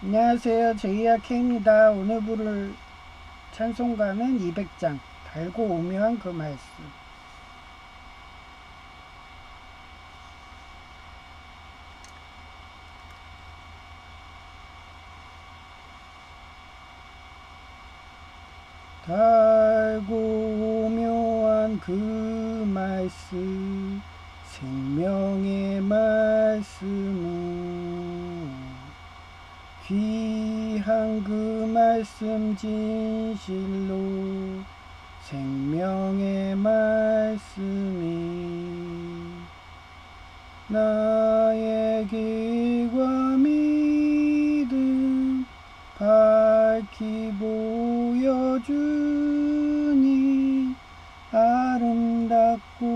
안녕하세요. 제이야 K입니다. 오늘 부를 찬송가는 200장 달고 오묘한 그 말씀. 달고 오묘한 그 말씀, 생명의 말씀은 귀한 그 말씀, 진실로 생명의 말씀이 나의 길과 믿음 밝히 보여주니 아름답고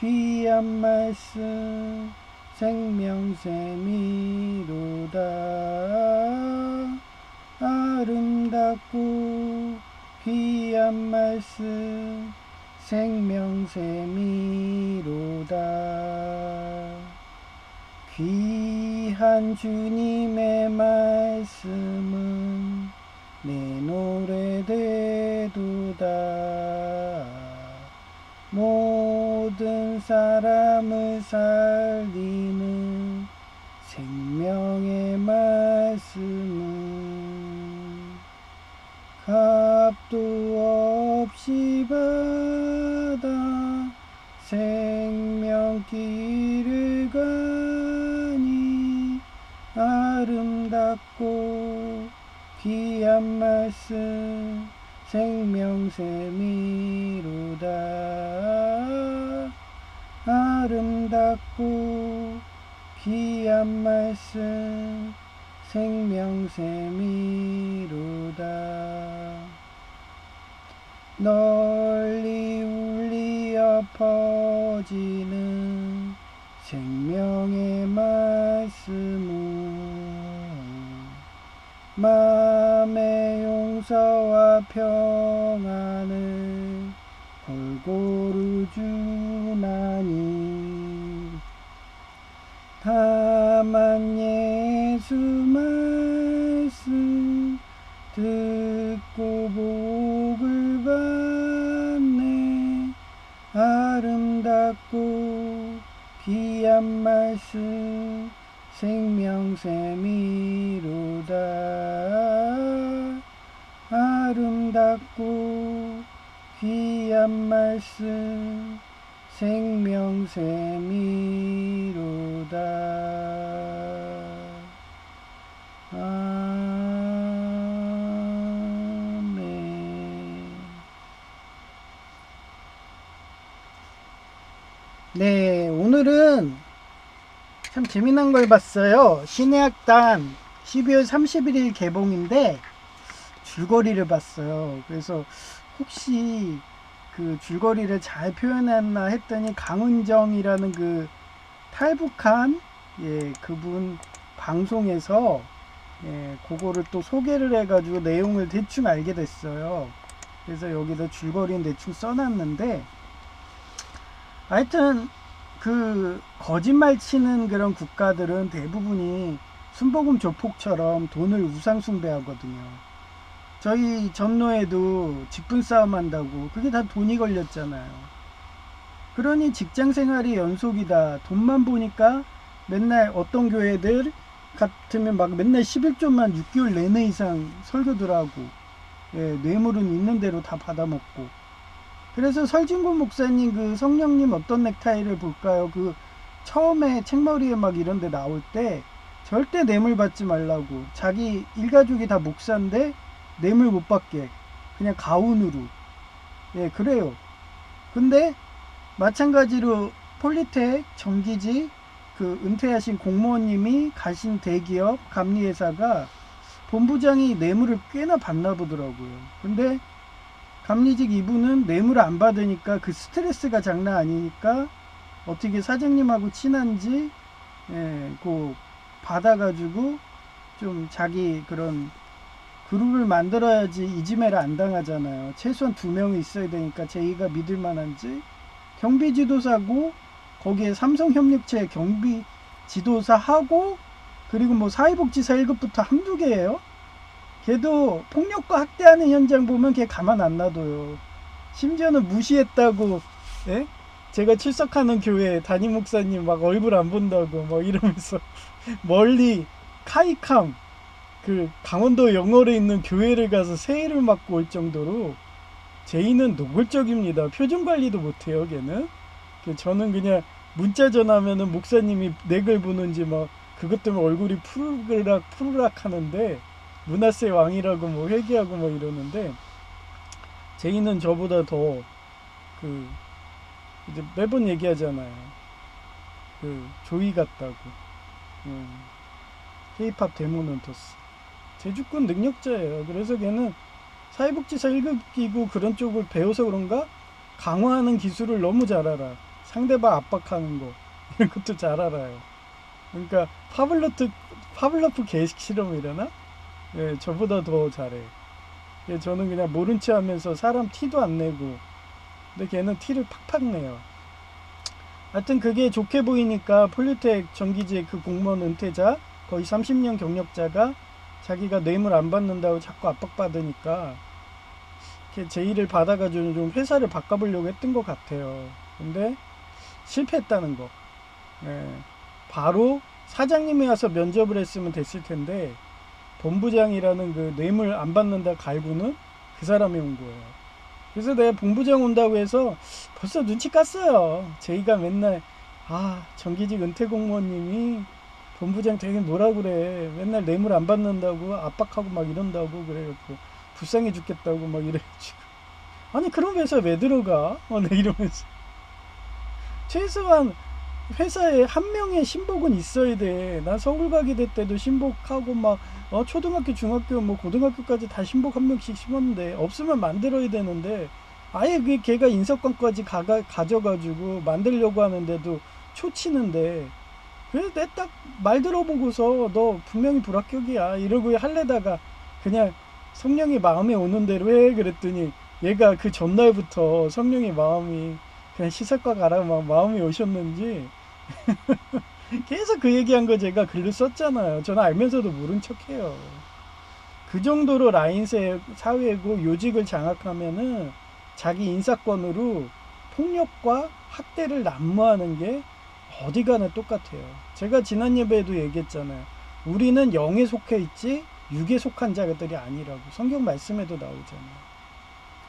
귀한 말씀, 생명샘이로다. 아름답고 귀한 말씀, 생명샘이로다. 귀한 주님의 말씀은 내 노래 되도다. 모든 사람을 살리는 생명의 말씀은 값도 없이 받아 생명길을 가니 아름답고 귀한 말씀, 생명샘이로다. 아름답고 귀한 말씀, 생명샘이로다. 널리 울리어 퍼지는 생명의 말씀은 마음의 용서와 평안을 골고루 주나니 다만 예수 말씀 듣고 복을 받네. 아름답고 귀한 말씀, 생명샘이로다. 아름답고 귀한 말씀, 생명샘이로다. 아멘. 네, 오늘은 참 재미난 걸 봤어요. 신의학단 12월 31일 개봉인데 줄거리를 봤어요. 그래서 혹시 그 줄거리를 잘 표현했나 했더니 강은정이라는 그 탈북한 그분 방송에서 그거를 또 소개를 해가지고 내용을 대충 알게 됐어요. 그래서 여기다 줄거리는 대충 써놨는데 하여튼 그 거짓말 치는 그런 국가들은 대부분이 순복음 조폭처럼 돈을 우상숭배하거든요. 저희 전노에도 직분 싸움 한다고 그게 다 돈이 걸렸잖아요. 그러니 직장 생활이 연속이다. 돈만 보니까 맨날 어떤 교회들 같으면 막 맨날 11조만 6개월 내내 이상 설교들 하고 뇌물은 있는 대로 다 받아먹고. 그래서 설진구 목사님 그 성령님 어떤 넥타이를 볼까요? 그 처음에 책머리에 막 이런 데 나올 때 절대 뇌물 받지 말라고. 자기 일가족이 다 목사인데 뇌물 못 받게 그냥 가훈으로 그래요. 근데 마찬가지로 폴리텍 정기직 그 은퇴하신 공무원님이 가신 대기업 감리회사가 본부장이 뇌물을 꽤나 받나 보더라고요. 근데 감리직 이분은 뇌물을 안 받으니까 그 스트레스가 장난 아니니까 어떻게 사장님하고 친한지 그 받아가지고 좀 자기 그런 그룹을 만들어야지 이지매를 안 당하잖아요. 최소한 2명이 있어야 되니까 제이가 믿을 만한지 경비 지도사고 거기에 삼성협력체 경비 지도사하고 그리고 뭐 사회복지사 1급부터 한두 개예요. 걔도 폭력과 학대하는 현장 보면 걔 가만 안 놔둬요. 심지어는 무시했다고, 예? 제가 출석하는 교회 담임 목사님 막 얼굴 안 본다고 막 이러면서 멀리 카이캄 그 강원도 영월에 있는 교회를 가서 세일을 맞고 올 정도로 제이는 노골적입니다. 표정 관리도 못해요, 걔는. 저는 그냥 문자 전하면은 목사님이 내 글 보는지 막 그것 때문에 얼굴이 푸르락 푸르락 하는데 문하세 왕이라고 뭐 회개하고 뭐 이러는데 제이는 저보다 더 그 이제 매번 얘기하잖아요. 그 조이 같다고. K-팝 데모넌터스. 제주권 능력자예요. 그래서 걔는 사회복지사 1급이고 그런 쪽을 배워서 그런가 강화하는 기술을 너무 잘 알아. 상대방 압박하는 거 이런 것도 잘 알아요. 그러니까 파블로프 개식 실험이려나? 예, 저보다 더 잘해. 예, 저는 그냥 모른 체 하면서 사람 티도 안 내고, 근데 걔는 티를 팍팍 내요. 하여튼 그게 좋게 보이니까 폴리텍 전기직 그 공무원 은퇴자 거의 30년 경력자가 자기가 뇌물 안 받는다고 자꾸 압박받으니까 제의를 받아가지고 좀 회사를 바꿔보려고 했던 것 같아요. 근데 실패했다는 거. 예, 바로 사장님이 와서 면접을 했으면 됐을 텐데 본부장이라는 그 뇌물 안 받는다 갈구는 그 사람이 온 거예요. 그래서 내가 본부장 온다고 해서 벌써 눈치 깠어요. 제이가 맨날 정기직 은퇴 공무원님이 본부장 되게 뭐라 그래. 맨날 뇌물 안 받는다고 압박하고 막 이런다고 그래갖고 불쌍해 죽겠다고 막 이래가지고 아니 그런 회사 왜 들어가? 내 이러면서 최소한 회사에 한 명의 신복은 있어야 돼. 나 서울 가게 될 때도 신복하고 막 초등학교, 중학교, 뭐 고등학교까지 다 신복 한 명씩 심었는데 없으면 만들어야 되는데 아예 그 걔가 인사권까지 가져가지고 만들려고 하는데도 초치는데 그래서 내 딱 말 들어보고서 너 분명히 불합격이야 이러고 할래다가 그냥 성령이 마음에 오는 대로 해 그랬더니 얘가 그 전날부터 성령의 마음이 그냥 시설과 가라 마음이 오셨는지 계속 그 얘기한 거 제가 글로 썼잖아요. 저는 알면서도 모른 척해요. 그 정도로 라인세 사회고 요직을 장악하면은 자기 인사권으로 폭력과 학대를 난무하는 게 어디 가나 똑같아요. 제가 지난 예배에도 얘기했잖아요. 우리는 영에 속해 있지 육에 속한 자들이 아니라고. 성경 말씀에도 나오잖아요.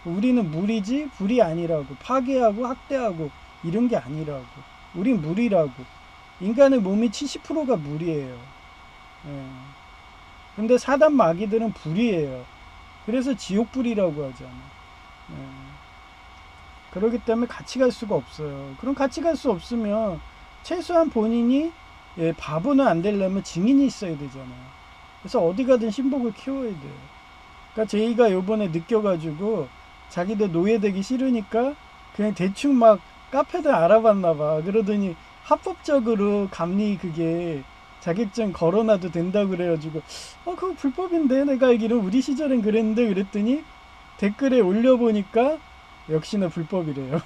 우리는 물이지 불이 아니라고. 파괴하고 학대하고 이런 게 아니라고. 우린 물이라고. 인간의 몸이 70%가 물이에요. 예. 근데 사단 마귀들은 불이에요. 그래서 지옥불이라고 하잖아. 예. 그렇기 때문에 같이 갈 수가 없어요. 그럼 같이 갈 수 없으면 최소한 본인이 바보는 안 되려면 증인이 있어야 되잖아요. 그래서 어디 가든 신복을 키워야 돼요. 그러니까 제이가 요번에 느껴가지고 자기도 노예되기 싫으니까 그냥 대충 막 카페들 알아봤나 봐. 그러더니 합법적으로 감리 그게 자격증 걸어놔도 된다고 그래가지고 그거 불법인데 내가 알기로 우리 시절엔 그랬는데 그랬더니 댓글에 올려보니까 역시나 불법이래요.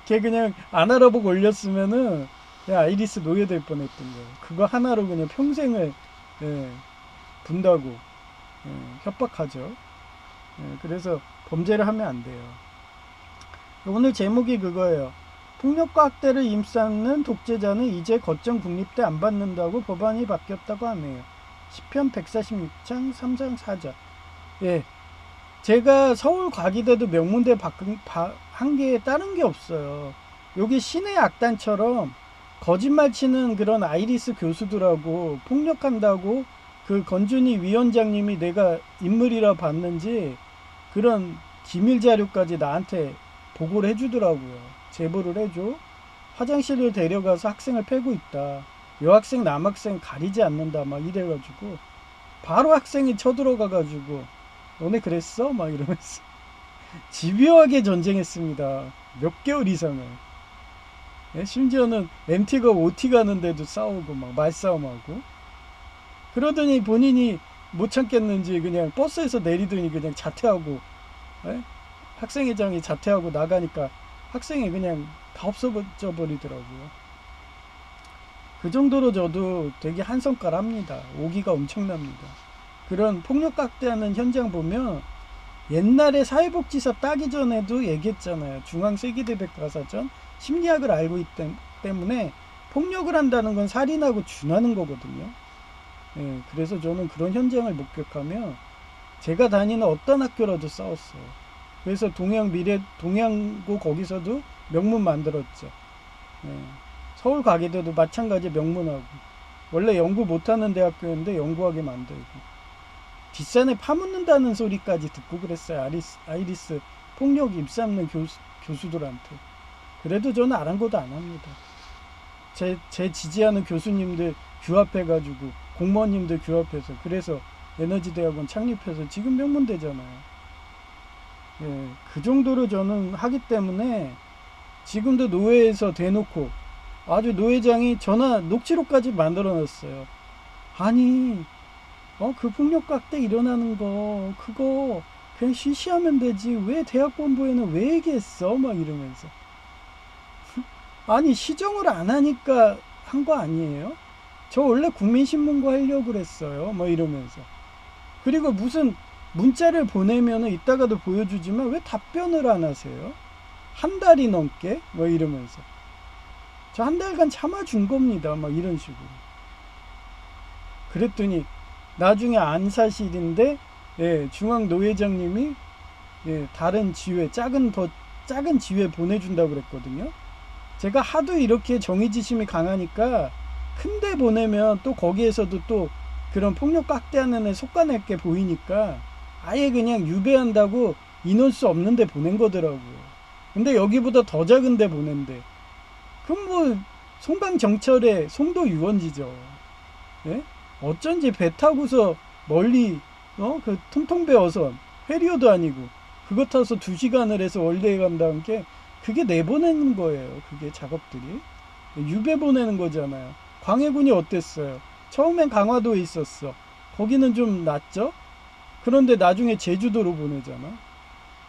걔 그냥 안 알아보고 올렸으면은 그냥 아이리스 노예될 뻔했던 거예요. 그거 하나로 그냥 평생을 분다고 협박하죠. 그래서 범죄를 하면 안 돼요. 오늘 제목이 그거예요. 폭력과 학대를 임쌓는 독재자는 이제 거점 국립대 안 받는다고 법안이 바뀌었다고 하네요. 시편 146장 3장 4절. 예, 제가 서울 과기대도 명문대 한 게 다른 게 없어요. 여기 신의 악단처럼 거짓말 치는 그런 아이리스 교수들하고 폭력한다고 그 건준희 위원장님이 내가 인물이라 봤는지 그런 기밀 자료까지 나한테 보고를 해주더라고요. 제보를 해줘. 화장실을 데려가서 학생을 패고 있다. 여학생 남학생 가리지 않는다 막 이래가지고 바로 학생이 쳐들어가가지고 너네 그랬어? 막 이러면서 집요하게 전쟁했습니다. 몇 개월 이상을. 심지어는 MT가 OT 가는데도 싸우고 막 말싸움하고 그러더니 본인이 못 참겠는지 그냥 버스에서 내리더니 그냥 자퇴하고 학생회장이 자퇴하고 나가니까 학생이 그냥 다 없어져 버리더라고요. 그 정도로 저도 되게 한성깔합니다. 오기가 엄청납니다. 그런 폭력각대하는 현장 보면 옛날에 사회복지사 따기 전에도 얘기했잖아요. 중앙세계대백과사전 심리학을 알고 있기 때문에 폭력을 한다는 건 살인하고 준하는 거거든요. 예, 그래서 저는 그런 현장을 목격하며 제가 다니는 어떤 학교라도 싸웠어요. 그래서 동양고 거기서도 명문 만들었죠. 예, 서울 가게 돼도 마찬가지 명문하고 원래 연구 못하는 대학교였는데 연구하게 만들고 뒷산에 파묻는다는 소리까지 듣고 그랬어요. 아이리스 폭력 입삼는 교수들한테. 그래도 저는 아랑곳 안 합니다. 제 지지하는 교수님들 규합해가지고 공무원님들 규합해서 그래서 에너지대학원 창립해서 지금 명문대잖아요. 예, 그 정도로 저는 하기 때문에 지금도 노회에서 대놓고 아주 노회장이 전화 녹취록까지 만들어 놨어요. 아니 그 폭력각대 일어나는 거 그거 그냥 쉬쉬하면 되지 왜 대학 본부에는 왜 얘기했어 막 이러면서 아니 시정을 안 하니까 한 거 아니에요? 저 원래 국민신문고 하려고 그랬어요 뭐 이러면서 그리고 무슨 문자를 보내면은 이따가도 보여주지만 왜 답변을 안 하세요? 한 달이 넘게 뭐 이러면서 저 한 달간 참아준 겁니다 막 이런 식으로 그랬더니 나중에 안사실인데 예, 중앙노회장님이 예, 다른 지회 더 작은 지회 보내준다고 그랬거든요. 제가 하도 이렇게 정의지심이 강하니까 큰데 보내면 또 거기에서도 또 그런 폭력 깍대하는 애 속가낼게 보이니까 아예 그냥 유배한다고 인원수 없는데 보낸 거더라고요. 근데 여기보다 더 작은데 보낸대. 그럼 뭐 송강정철의 송도 유원지죠. 예? 어쩐지 배 타고서 멀리 그 통통배 어선 페리오도 아니고 그거 타서 2시간을 해서 월드에 간다는 게 그게 내보내는 거예요. 그게 작업들이 유배 보내는 거잖아요. 광해군이 어땠어요? 처음엔 강화도에 있었어. 거기는 좀 낫죠? 그런데 나중에 제주도로 보내잖아.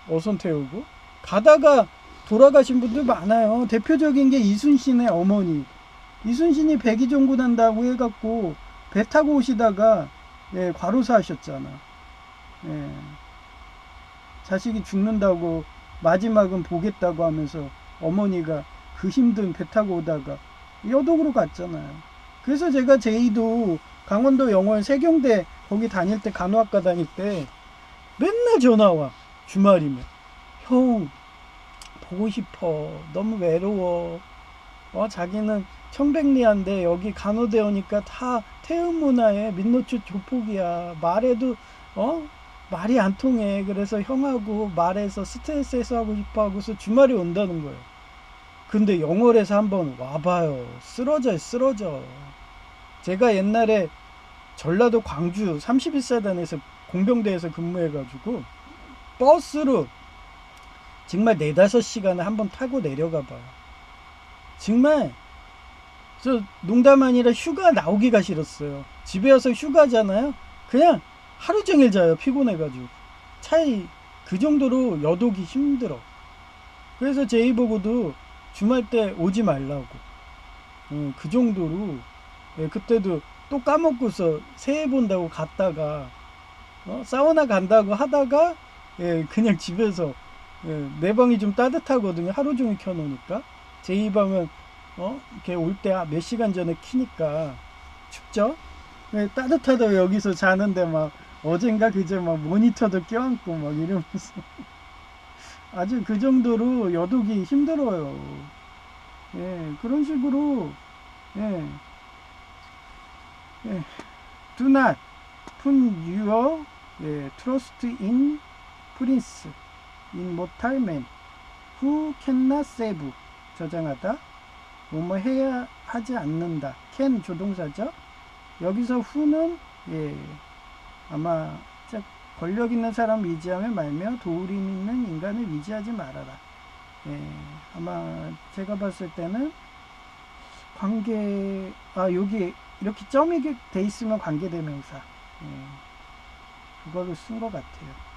어선 태우고 가다가 돌아가신 분들 많아요. 대표적인 게 이순신의 어머니. 이순신이 백의종군한다고 해갖고 배 타고 오시다가 예, 과로사 하셨잖아. 예, 자식이 죽는다고 마지막은 보겠다고 하면서 어머니가 그 힘든 배 타고 오다가 여독으로 갔잖아요. 그래서 제가 제2도 강원도 영월 세경대 거기 다닐 때 간호학과 다닐 때 맨날 전화와 주말이면 형 보고 싶어 너무 외로워 자기는 청백리한데 여기 간호대 오니까 다 태음문화에 민노초 조폭이야 말해도 말이 안 통해 그래서 형하고 말해서 스트레스 해소하고 싶어 하고서 주말에 온다는 거예요. 근데 영월에서 한번 와봐요. 쓰러져. 제가 옛날에 전라도 광주 31사단에서 공병대에서 근무해가지고 버스로 정말 4-5시간을 한번 타고 내려가 봐요. 정말 저 농담 아니라 휴가 나오기가 싫었어요. 집에 와서 휴가잖아요. 그냥 하루 종일 자요. 피곤해가지고. 차이 그 정도로 여독이 힘들어. 그래서 제이 보고도 주말 때 오지 말라고. 그 정도로 예, 그때도 또 까먹고서 새해 본다고 갔다가 사우나 간다고 하다가 예, 그냥 집에서 예, 내 방이 좀 따뜻하거든요. 하루 종일 켜놓으니까. 제이 방은 이렇게 올 때 몇 시간 전에 키니까 춥죠? 네, 따뜻하다고 여기서 자는데 막 어젠가 그제 막 모니터도 껴안고 막 이러면서 아주 그 정도로 여독이 힘들어요. 예, 그런 식으로 예, 예. Do not put your trust in prince, in mortal man, who cannot save. 저장하다. 뭐뭐 해야 하지 않는다. can 조동사죠. 여기서 who는 예, 아마 권력 있는 사람 위지하며 말며 도우림 있는 인간을 위지하지 말아라. 예, 아마 제가 봤을 때는 여기 이렇게 점이 돼 있으면 관계대명사. 예, 그걸로 쓴 것 같아요.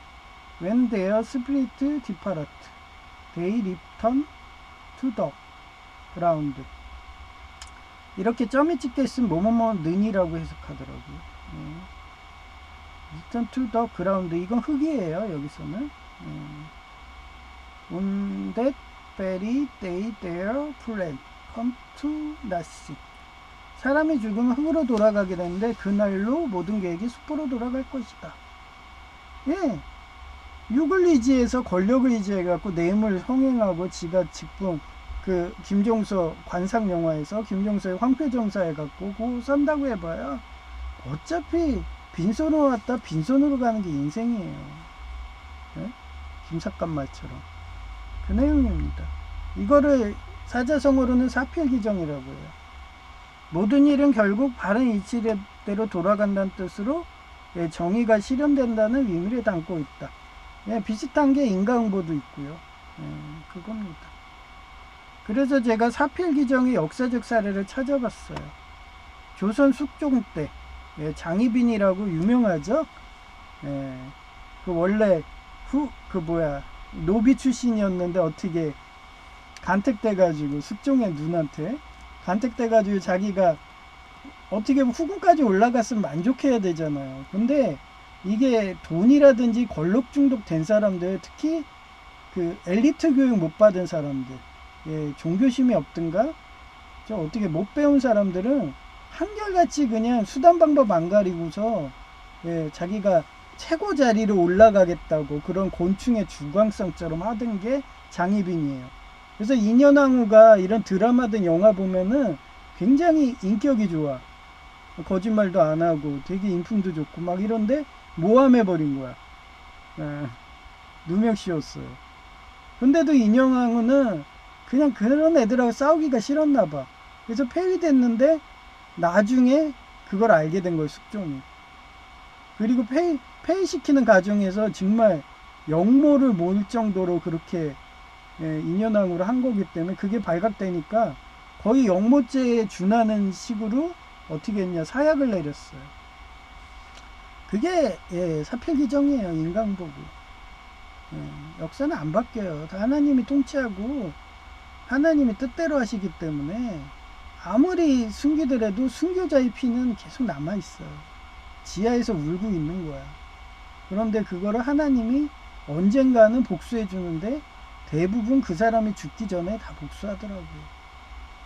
When their spirit depart, they return to the ground. 이렇게 점이 찍혀 있으면 뭐뭐뭐 는이라고 해석하더라고요. Return to the ground. 이건 흙이에요. 여기서는. On that very day their plan come to nothing. 사람이 죽으면 흙으로 돌아가게 되는데 그날로 모든 계획이 숲으로 돌아갈 것이다. 예. 육을 의지해서 권력을 의지해갖고 내임을 성행하고 지가 직분 그 김종서 관상 영화에서 김종서의 황폐정사 해갖고 그거 산다고 해봐야 어차피 빈손으로 왔다 빈손으로 가는 게 인생이에요. 예? 김삿갓 말처럼 그 내용입니다. 이거를 사자성어로는 사필기정이라고 해요. 모든 일은 결국 바른 이치대로 돌아간다는 뜻으로 예, 정의가 실현된다는 의미를 담고 있다. 예, 비슷한 게 인과응보도 있고요. 예, 그겁니다. 그래서 제가 사필기정의 역사적 사례를 찾아봤어요. 조선 숙종 때 예, 장희빈이라고 유명하죠. 예, 그 원래 노비 출신이었는데 어떻게 간택돼가지고 숙종의 눈한테 간택돼가지고 자기가 어떻게 보면 후궁까지 올라갔으면 만족해야 되잖아요. 근데 이게 돈이라든지 권력 중독된 사람들, 특히 그 엘리트 교육 못 받은 사람들, 예, 종교심이 없든가, 저 어떻게 못 배운 사람들은 한결같이 그냥 수단 방법 안 가리고서 예, 자기가 최고 자리로 올라가겠다고 그런 곤충의 주광성처럼 하던 게 장희빈이에요. 그래서 인현왕후가 이런 드라마든 영화 보면은 굉장히 인격이 좋아. 거짓말도 안 하고 되게 인품도 좋고 막 이런데 모함해버린 거야. 예, 누명 씌웠어요. 근데도 인현왕후는 그냥 그런 애들하고 싸우기가 싫었나 봐. 그래서 폐위됐는데 나중에 그걸 알게 된 거예요, 숙종이. 그리고 폐위시키는 과정에서 정말 역모를 몰 정도로 그렇게 예, 인현왕후를 한 거기 때문에 그게 발각되니까 거의 역모죄에 준하는 식으로 어떻게 했냐, 사약을 내렸어요. 그게 예, 사필기정이에요. 인간보고. 예, 역사는 안 바뀌어요. 다 하나님이 통치하고 하나님이 뜻대로 하시기 때문에 아무리 숨기더라도 순교자의 피는 계속 남아있어요. 지하에서 울고 있는 거야. 그런데 그거를 하나님이 언젠가는 복수해 주는데 대부분 그 사람이 죽기 전에 다 복수하더라고요.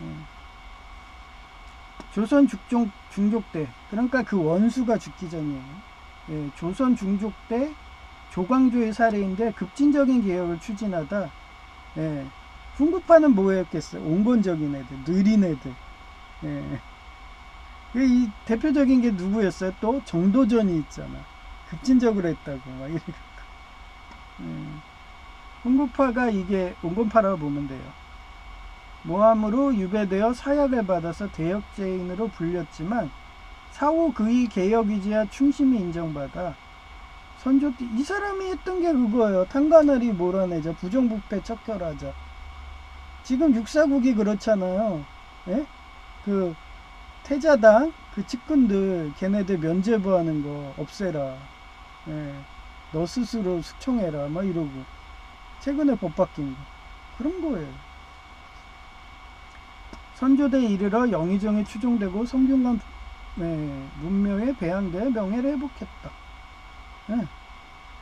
예. 조선 중종 때, 그러니까 그 원수가 죽기 전이에요. 예, 조선 중종 때 조광조의 사례인데 급진적인 개혁을 추진하다 예, 훈구파는 뭐였겠어요? 온건적인 애들, 느린 애들. 예. 이 대표적인 게 누구였어요? 또 정도전이 있잖아. 급진적으로 했다고 막 이렇게. 훈구파가 이게 온건파라고 보면 돼요. 모함으로 유배되어 사약을 받아서 대역죄인으로 불렸지만 사후 그의 개혁의지와 충심이 인정받아 선조 때 이 사람이 했던 게 그거예요. 탄관을이 몰아내자, 부정부패 척결하자. 지금 육사국이 그렇잖아요. 예? 그 태자당 그 측근들 걔네들 면죄부하는 거 없애라. 예. 너 스스로 숙청해라. 막 이러고 최근에 법 바뀐 거 그런 거예요. 선조대에 이르러 영의정이 추종되고 성균관 문묘에 배양돼 명예를 회복했다. 예.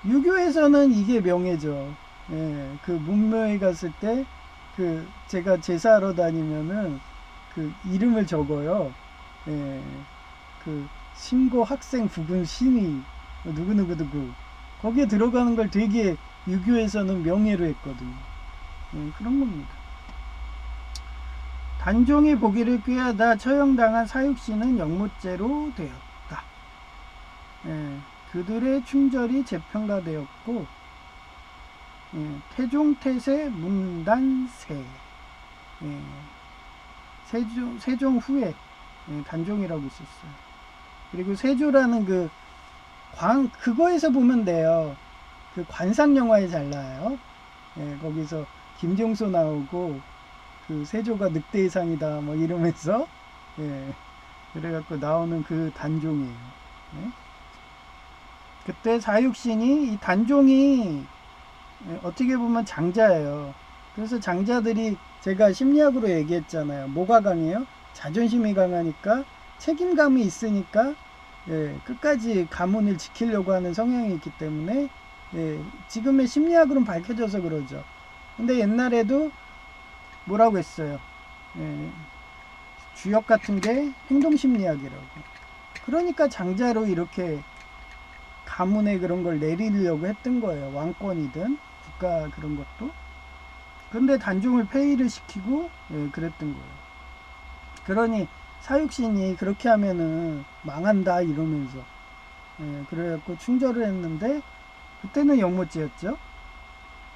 유교에서는 이게 명예죠. 예. 그 문묘에 갔을 때 그 제가 제사하러 다니면은 그 이름을 적어요. 예. 그 신고 학생 부군 신의 누구누구 거기에 들어가는 걸 되게 유교에서는 명예로 했거든요. 예, 그런 겁니다. 단종의 보기를 꾀하다 처형당한 사육신은 역모죄로 되었다. 예, 그들의 충절이 재평가되었고 예, 태종 태세 문단세 예, 세종 후에 예, 단종이라고 있었어요. 그리고 세조라는 그거에서 보면 돼요. 그 관상 영화에 잘 나와요. 예, 거기서 김종서 나오고 그 세조가 늑대의 상이다 뭐 이러면서 예, 그래갖고 나오는 그 단종이에요. 예? 그때 사육신이 이 단종이 예, 어떻게 보면 장자예요. 그래서 장자들이 제가 심리학으로 얘기했잖아요. 뭐가 강해요? 자존심이 강하니까 책임감이 있으니까 끝까지 가문을 지키려고 하는 성향이 있기 때문에 지금의 심리학으로는 밝혀져서 그러죠. 근데 옛날에도 뭐라고 했어요? 주역 같은 게 행동심리학이라고. 그러니까 장자로 이렇게 가문의 그런 걸 내리려고 했던 거예요. 왕권이든 국가 그런 것도. 근데 단종을 폐위를 시키고 그랬던 거예요. 그러니 사육신이 그렇게 하면은 망한다 이러면서 그래갖고 충절을 했는데 그때는 영모죄였죠.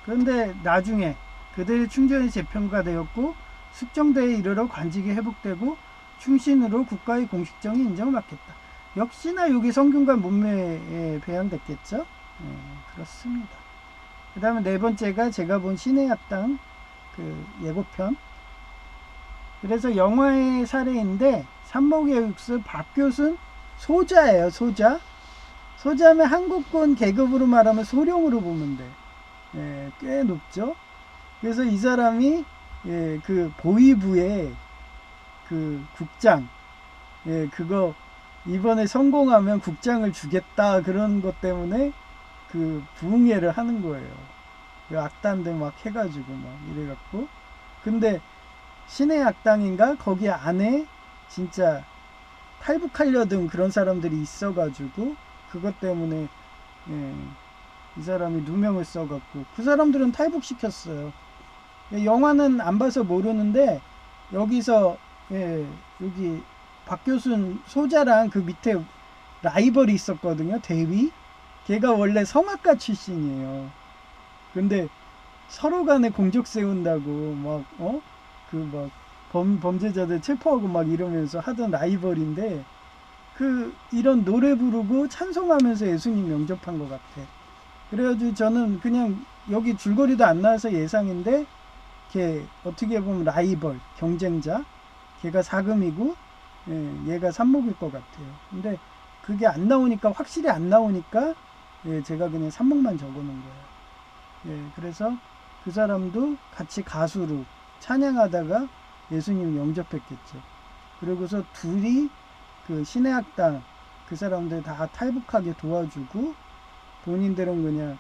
그런데 나중에 그들의 충절이 재평가되었고 숙정대에 이르러 관직이 회복되고 충신으로 국가의 공식적인 인정을 받겠다. 역시나 여기 성균관 문매에 배양됐겠죠. 그렇습니다. 그 다음에 네 번째가 제가 본 신의 악당 그 예고편. 그래서 영화의 사례인데 삼목의 육수 박교순 소자예요. 소자면 한국군 계급으로 말하면 소령으로 보면 돼. 꽤 높죠. 그래서 이 사람이 그 보위부의 그 국장 그거 이번에 성공하면 국장을 주겠다 그런 것 때문에 그 부흥회를 하는 거예요. 악단들 막 해가지고 막 이래갖고 근데 신의 악당인가 거기 안에 진짜 탈북하려던 그런 사람들이 있어가지고 그것 때문에 이 사람이 누명을 써갖고 그 사람들은 탈북시켰어요. 영화는 안 봐서 모르는데 여기서 여기 박교순 소자랑 그 밑에 라이벌이 있었거든요. 대위. 걔가 원래 성악가 출신이에요. 근데 서로 간에 공적 세운다고 막 범죄자들 체포하고 막 이러면서 하던 라이벌인데 이런 노래 부르고 찬송하면서 예수님 영접한 것 같아. 그래가지고 저는 그냥 여기 줄거리도 안 나와서 예상인데 걔 어떻게 보면 라이벌 경쟁자 걔가 사금이고 얘가 삼목일 것 같아요. 근데 그게 안 나오니까 확실히 안 나오니까 제가 그냥 삼목만 적어놓은 거예요. 그래서 그 사람도 같이 가수로 찬양하다가 예수님 영접했겠죠. 그리고서 둘이 그 신의 악당 그 사람들 다 탈북하게 도와주고 본인들은 그냥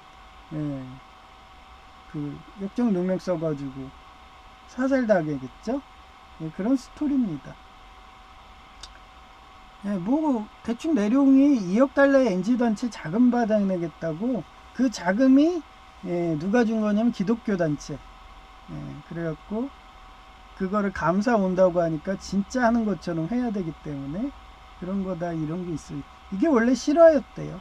그 역적 능력 써가지고 사살당하겠죠. 그런 스토리입니다. 뭐 대충 내용이 2억 달러의 NG단체 자금 받아내겠다고 그 자금이 누가 준 거냐면 기독교 단체. 그래갖고 그거를 감사 온다고 하니까 진짜 하는 것처럼 해야 되기 때문에 그런 거다 이런 게 있어요. 이게 원래 실화였대요.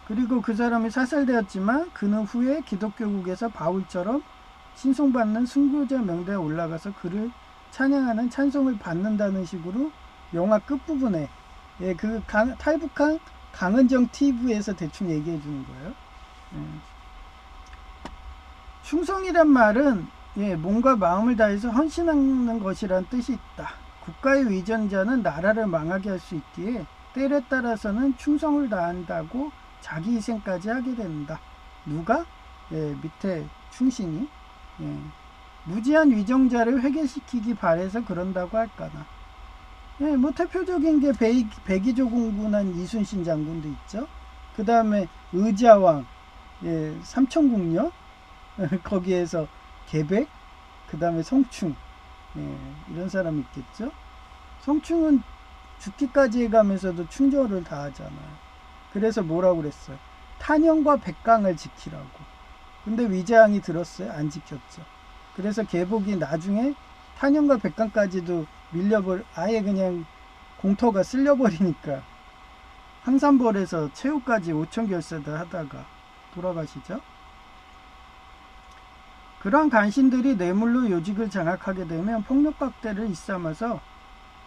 그리고 그 사람이 사살되었지만 그는 후에 기독교국에서 바울처럼 신송받는 순교자 명단에 올라가서 그를 찬양하는 찬송을 받는다는 식으로 영화 끝부분에 그 탈북한 강은정 TV에서 대충 얘기해 주는 거예요. 충성이란 말은 몸과 마음을 다해서 헌신하는 것이란 뜻이 있다. 국가의 위전자는 나라를 망하게 할 수 있기에 때에 따라서는 충성을 다한다고 자기 희생까지 하게 된다. 누가? 밑에 충신이 무지한 위정자를 회개시키기 바래서 그런다고 할까나. 뭐 대표적인 게 백의조공군한 이순신 장군도 있죠. 그 다음에 의자왕, 삼천궁녀, 거기에서 계백, 그 다음에 성충, 이런 사람이 있겠죠. 성충은 죽기까지 해가면서도 충절을 다 하잖아요. 그래서 뭐라고 그랬어요? 탄영과 백강을 지키라고. 근데 위자왕이 들었어요? 안 지켰죠. 그래서 계복이 나중에 탄영과 백강까지도 아예 그냥 공터가 쓸려버리니까 황산벌에서 최후까지 5천결사들 하다가 돌아가시죠. 그러한 간신들이 뇌물로 요직을 장악하게 되면 폭력각대를 일삼아서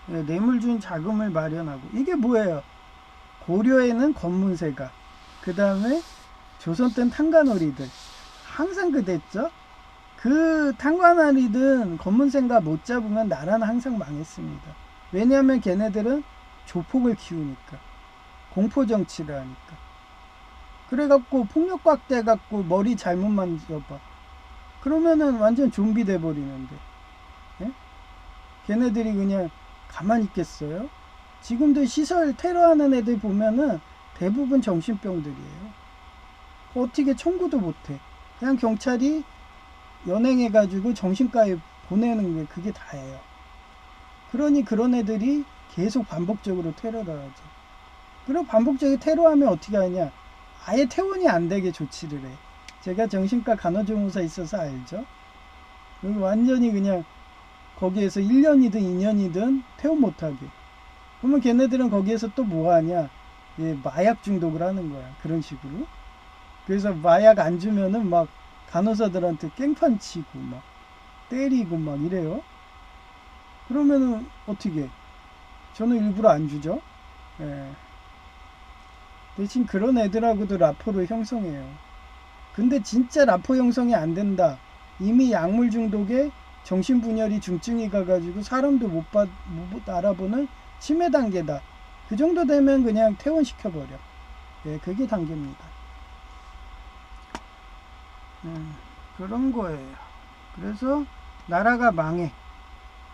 뇌물 준 자금을 마련하고 이게 뭐예요? 고려에는 검문세가 그 다음에 조선 땐 탄관어리들 항상 그랬죠. 그 탄관어리든 검문세가 못 잡으면 나라는 항상 망했습니다. 왜냐하면 걔네들은 조폭을 키우니까 공포정치를 하니까 그래갖고 폭력각대 갖고 머리 잘못 만져봐 그러면은 완전 좀비 돼버리는데 걔네들이 그냥 가만히 있겠어요? 지금도 시설 테러하는 애들 보면은 대부분 정신병들이에요. 어떻게 청구도 못해. 그냥 경찰이 연행해가지고 정신과에 보내는 게 그게 다예요. 그러니 그런 애들이 계속 반복적으로 테러를 하죠. 그리고 반복적인 테러하면 어떻게 하냐? 아예 퇴원이 안 되게 조치를 해. 제가 정신과 간호조무사 있어서 알죠. 완전히 그냥 거기에서 1년이든 2년이든 퇴원 못하게. 그러면 걔네들은 거기에서 또 뭐 하냐? 예, 마약 중독을 하는 거야. 그런 식으로. 그래서 마약 안 주면은 막 간호사들한테 깽판 치고 막 때리고 막 이래요. 그러면은 어떻게? 저는 일부러 안 주죠. 예. 대신 그런 애들하고도 라포를 형성해요. 근데 진짜 라포 형성이 안 된다. 이미 약물 중독에 정신분열이 중증이 가가지고 사람도 못 알아보는 치매 단계다. 그 정도 되면 그냥 퇴원시켜버려. 예, 그게 단계입니다. 그런 거예요. 그래서 나라가 망해.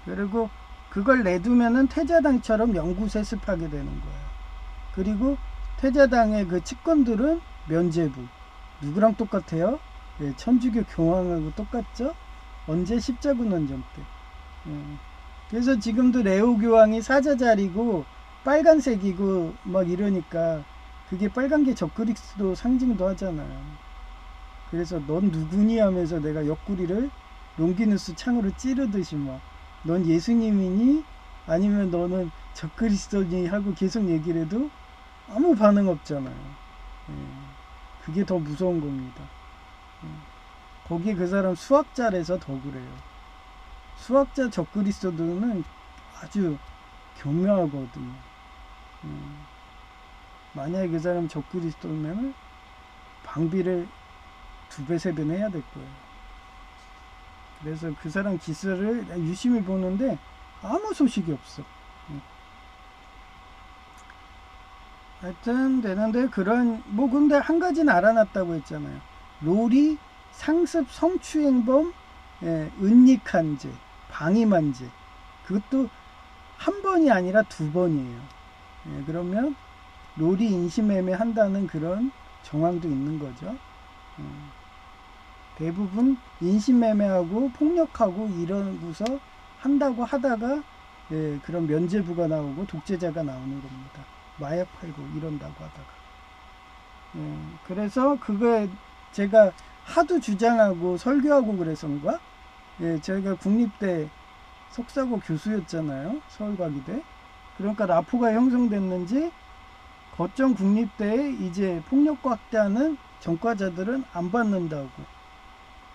그리고 그걸 내두면은 태자당처럼 영구 세습하게 되는 거예요. 그리고 태자당의 그 측근들은 면죄부. 누구랑 똑같아요? 예, 천주교 교황하고 똑같죠? 언제? 십자군원전 때. 예. 그래서 지금도 레오 교황이 사자자리고 빨간색이고 막 이러니까 그게 빨간 게 적그리스도 상징도 하잖아요. 그래서 넌 누구니 하면서 내가 옆구리를 롱기누스 창으로 찌르듯이 막 넌 예수님이니 아니면 너는 적그리스도니 하고 계속 얘기를 해도 아무 반응 없잖아요. 예. 그게 더 무서운 겁니다. 거기 그 사람 수학자라서 더 그래요. 수학자 적그리스도들은 아주 교묘하거든요. 만약에 그 사람 적그리스도면 방비를 2배, 3배는 해야 될 거예요. 그래서 그 사람 기사를 유심히 보는데 아무 소식이 없어. 하여튼 되는데 그런 뭐 근데 한 가지는 알아놨다고 했잖아요. 롤이 상습 성추행범, 예, 은닉한죄, 방임한죄. 그것도 한 번이 아니라 2번이에요. 예, 그러면 롤이 인신매매 한다는 그런 정황도 있는 거죠. 대부분 인신매매하고 폭력하고 이러고서 한다고 하다가 예, 그런 면죄부가 나오고 독재자가 나오는 겁니다. 마약 팔고 이런다고 하다가. 예, 그래서 그거에 제가 하도 주장하고 설교하고 그래서인가? 예, 저희가 국립대 석사고 교수였잖아요. 서울과기대. 그러니까 라포가 형성됐는지 거점 국립대에 이제 폭력과학자는 전과자들은 안 받는다고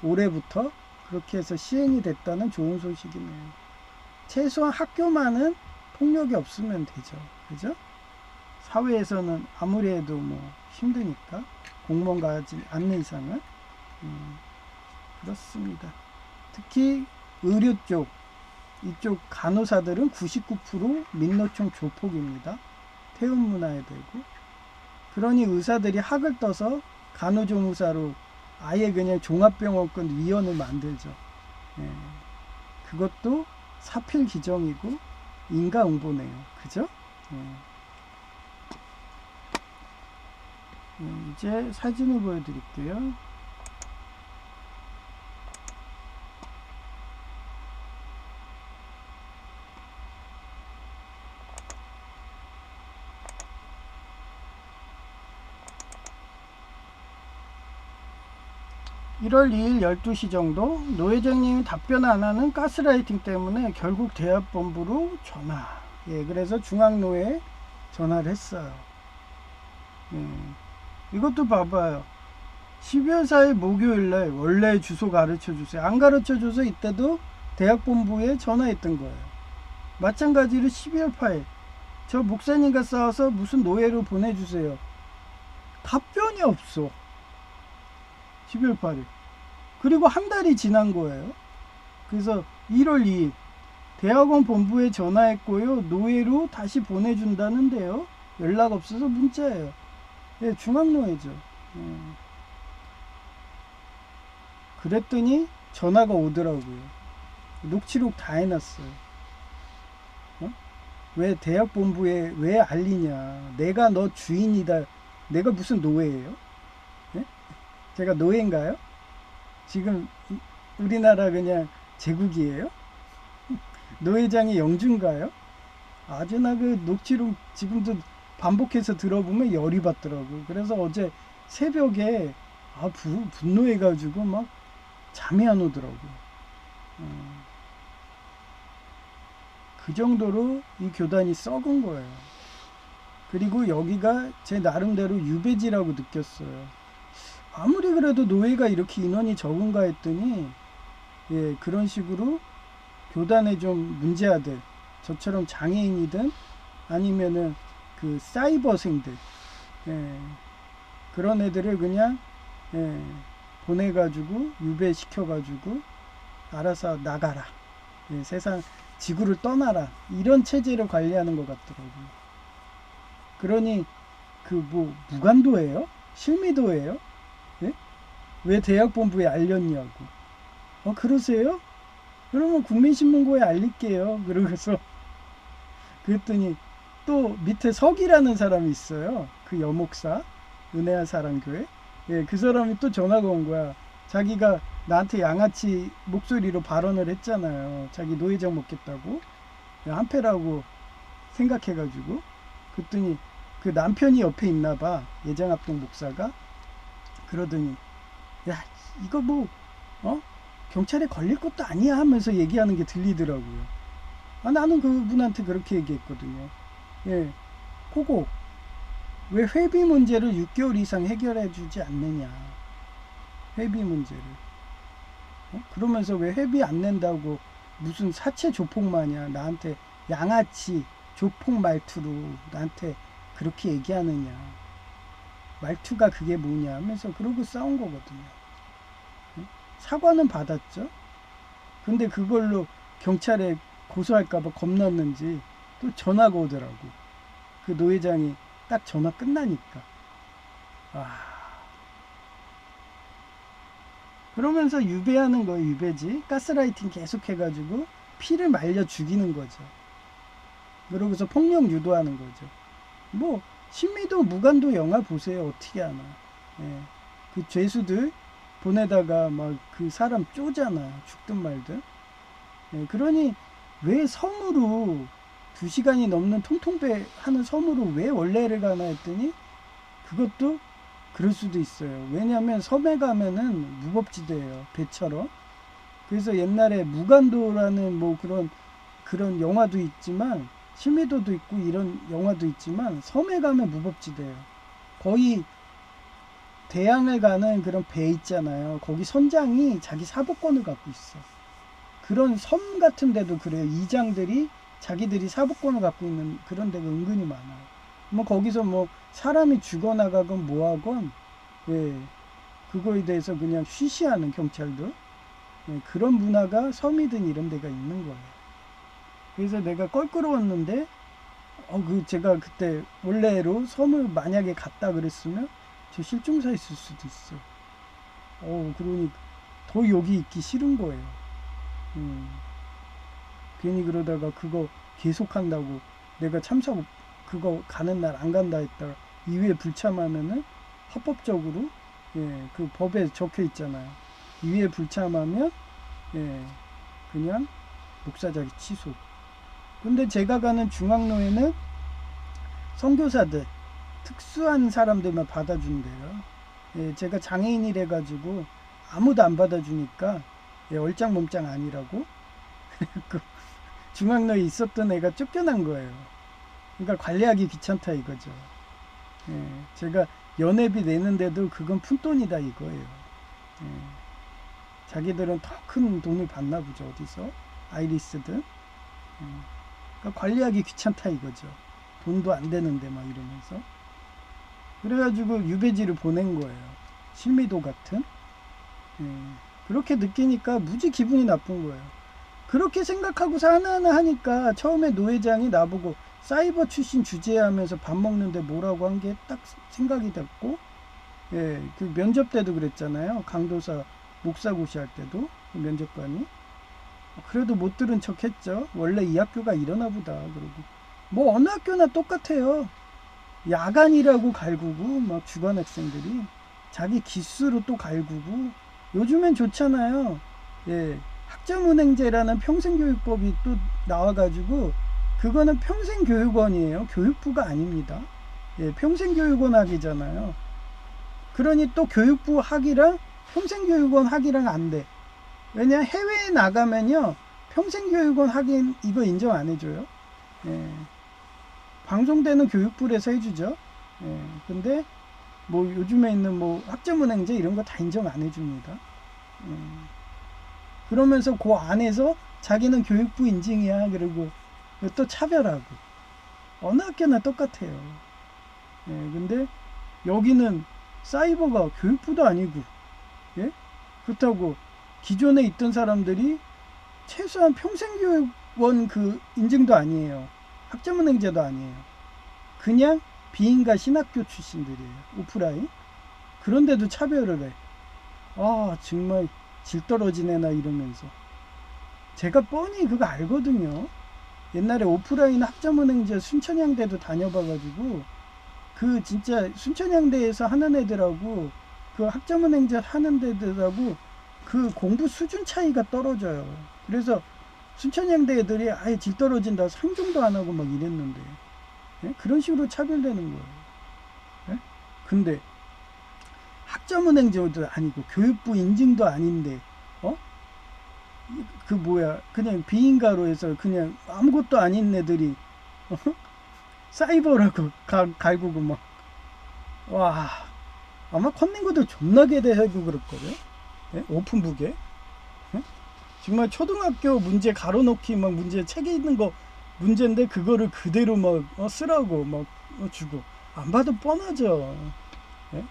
올해부터 그렇게 해서 시행이 됐다는 좋은 소식이네요. 최소한 학교만은 폭력이 없으면 되죠. 그죠? 사회에서는 아무리 해도 뭐 힘드니까 공무원 가지 않는 이상은 그렇습니다. 특히 의료 쪽 이쪽 간호사들은 99% 민노총 조폭입니다. 태움 문화에 되고 그러니 의사들이 학을 떠서 간호조무사로 아예 그냥 종합병원권 위원을 만들죠. 예. 그것도 사필 기정이고 인과응보네요. 그죠? 이제 사진을 보여드릴게요. (1월 2일) 12시 정도 노 회장님이 답변 안 하는 가스라이팅 때문에 결국 대합본부로 전화. 예, 그래서 중앙노에 전화를 했어요. 이것도 봐봐요. 12월 4일 목요일날 원래 주소 가르쳐주세요. 안 가르쳐줘서 이때도 대학본부에 전화했던 거예요. 마찬가지로 12월 8일 저 목사님과 싸워서 무슨 노예로 보내주세요. 답변이 없어. 12월 8일. 그리고 한 달이 지난 거예요. 그래서 1월 2일 대학원 본부에 전화했고요. 노예로 다시 보내준다는데요. 연락 없어서 문자예요. 예, 중앙노예죠. 그랬더니 전화가 오더라고요. 녹취록 다 해놨어요. 왜 대학 본부에 왜 알리냐? 내가 너 주인이다. 내가 무슨 노예예요? 예? 제가 노예인가요? 지금 우리나라 그냥 제국이에요? 노회장이 영주인가요? 아주 나 그 녹취록 지금도 반복해서 들어보면 열이 받더라고. 그래서 어제 새벽에 분노해가지고 막 잠이 안 오더라고. 그 정도로 이 교단이 썩은 거예요. 그리고 여기가 제 나름대로 유배지라고 느꼈어요. 아무리 그래도 노예가 이렇게 인원이 적은가 했더니 예, 그런 식으로 교단에 좀 문제아들, 저처럼 장애인이든 아니면은 그 사이버생들, 예, 그런 애들을 그냥 예, 보내가지고 유배시켜가지고 알아서 나가라, 예, 세상 지구를 떠나라, 이런 체제를 관리하는 것 같더라고요. 그러니 그 뭐 무간도예요? 실미도예요? 예? 왜 대학본부에 알렸냐고. 그러세요? 그러면 국민신문고에 알릴게요. 그러고서 그랬더니 또 밑에 석이라는 사람이 있어요. 그 여목사 은혜아 사랑교회. 예, 그 사람이 또 전화가 온 거야. 자기가 나한테 양아치 목소리로 발언을 했잖아요. 자기 노예장 먹겠다고. 한패라고 생각해가지고. 그랬더니 그 남편이 옆에 있나 봐. 예장합동 목사가. 그러더니 야 이거 뭐 경찰에 걸릴 것도 아니야 하면서 얘기하는 게 들리더라고요. 나는 그분한테 그렇게 얘기했거든요. 예, 그거 왜 회비 문제를 6개월 이상 해결해 주지 않느냐. 회비 문제를. 그러면서 왜 회비 안 낸다고 무슨 사채 조폭 마냥 나한테 양아치 조폭 말투로 나한테 그렇게 얘기하느냐. 말투가 그게 뭐냐 하면서 그러고 싸운 거거든요. 사과는 받았죠. 근데 그걸로 경찰에 고소할까봐 겁났는지 또 전화가 오더라고. 그 노회장이 딱 전화 끝나니까. 그러면서 유배하는 거예요. 유배지. 가스라이팅 계속 해가지고 피를 말려 죽이는 거죠. 그러고서 폭력 유도하는 거죠. 뭐 신미도 무간도 영화 보세요. 어떻게 하나. 예. 그 죄수들 보내다가 막 그 사람 쪼잖아. 죽든 말든. 예. 그러니 왜 섬으로 2시간이 넘는 통통배 하는 섬으로 왜 원래를 가나 했더니 그것도 그럴 수도 있어요. 왜냐하면 섬에 가면은 무법지대예요. 배처럼. 그래서 옛날에 무간도라는 뭐 그런 영화도 있지만 실미도도 있고 이런 영화도 있지만 섬에 가면 무법지대예요. 거의 대양을 가는 그런 배 있잖아요. 거기 선장이 자기 사법권을 갖고 있어. 그런 섬 같은 데도 그래요. 이장들이 자기들이 사법권을 갖고 있는 그런 데가 은근히 많아요. 뭐 거기서 뭐 사람이 죽어나가건 뭐하건 예, 그거에 대해서 그냥 쉬쉬하는 경찰도 예, 그런 문화가 섬이든 이런 데가 있는 거예요. 그래서 내가 껄끄러웠는데 제가 그때 원래로 섬을 만약에 갔다 그랬으면 저 실종사 있을 수도 있어. 그러니 더 여기 있기 싫은 거예요. 괜히 그러다가 그거 계속한다고 내가 참사 그거 가는 날 안 간다 했다가 이후에 불참하면은 합법적으로 그 법에 적혀 있잖아요. 이후에 불참하면 그냥 목사자기 취소. 근데 제가 가는 중앙로에는 선교사들 특수한 사람들만 받아준대요. 제가 장애인이래 가지고 아무도 안 받아주니까 얼짱몸짱 아니라고 중앙로에 있었던 애가 쫓겨난 거예요. 그러니까 관리하기 귀찮다 이거죠. 제가 연회비 내는데도 그건 푼돈이다 이거예요. 자기들은 더 큰 돈을 받나 보죠. 어디서 아이리스든. 그러니까 관리하기 귀찮다 이거죠. 돈도 안 되는데 막 이러면서. 그래가지고 유배지를 보낸 거예요. 실미도 같은. 그렇게 느끼니까 무지 기분이 나쁜 거예요. 그렇게 생각하고서 하나하나 하니까 처음에 노회장이 나보고 사이버 출신 주재하면서 밥 먹는데 뭐라고 한 게 딱 생각이 됐고, 그 면접 때도 그랬잖아요. 강도사 목사고시 할 때도 그 면접관이 그래도 못 들은 척 했죠. 원래 이 학교가 이러나 보다 그러고 뭐 어느 학교나 똑같아요. 야간이라고 갈구고 막 주간 학생들이 자기 기수로 또 갈구고 요즘엔 좋잖아요. 예, 학점은행제라는 평생교육법이 또 나와가지고 그거는 평생교육원이에요. 교육부가 아닙니다. 예, 평생교육원 학이잖아요. 그러니 또 교육부 학이랑 평생교육원 학이랑 안 돼. 왜냐 해외에 나가면요 평생교육원 학인 이거 인정 안 해줘요. 예, 방송되는 교육부에서 해주죠. 예, 근데 뭐 요즘에 있는 뭐 학점은행제 이런 거 다 인정 안 해줍니다. 그러면서 그 안에서 자기는 교육부 인증이야 그리고 또 차별하고 어느 학교나 똑같아요. 예, 근데 여기는 사이버가 교육부도 아니고 예? 그렇다고 기존에 있던 사람들이 최소한 평생교육원 그 인증도 아니에요. 학점은행제도 아니에요. 그냥 비인가 신학교 출신들이에요. 오프라인. 그런데도 차별을 해. 아 정말 질 떨어지네 나 이러면서. 제가 뻔히 그거 알거든요. 옛날에 오프라인 학점은행제 순천향대도 다녀봐가지고 그 진짜 순천향대에서 하는 애들하고 그 학점은행제 하는 애들하고 그 공부 수준 차이가 떨어져요. 그래서 순천향대 애들이 아예 질 떨어진다 상종도 안 하고 막 이랬는데 예? 그런 식으로 차별되는 거예요. 예? 근데 학점은행제도 아니고 교육부 인증도 아닌데 어? 그 뭐야 그냥 비인가로 해서 그냥 아무것도 아닌 애들이 어? 사이버라고 갈구고 막 와 아마 컨닝구들 존나게 대하고 그럴걸요. 예? 오픈북에 예? 정말 초등학교 문제 가로놓기 막 문제 책에 있는 거 문제인데 그거를 그대로 막 쓰라고 막 주고 안 봐도 뻔하죠. 예?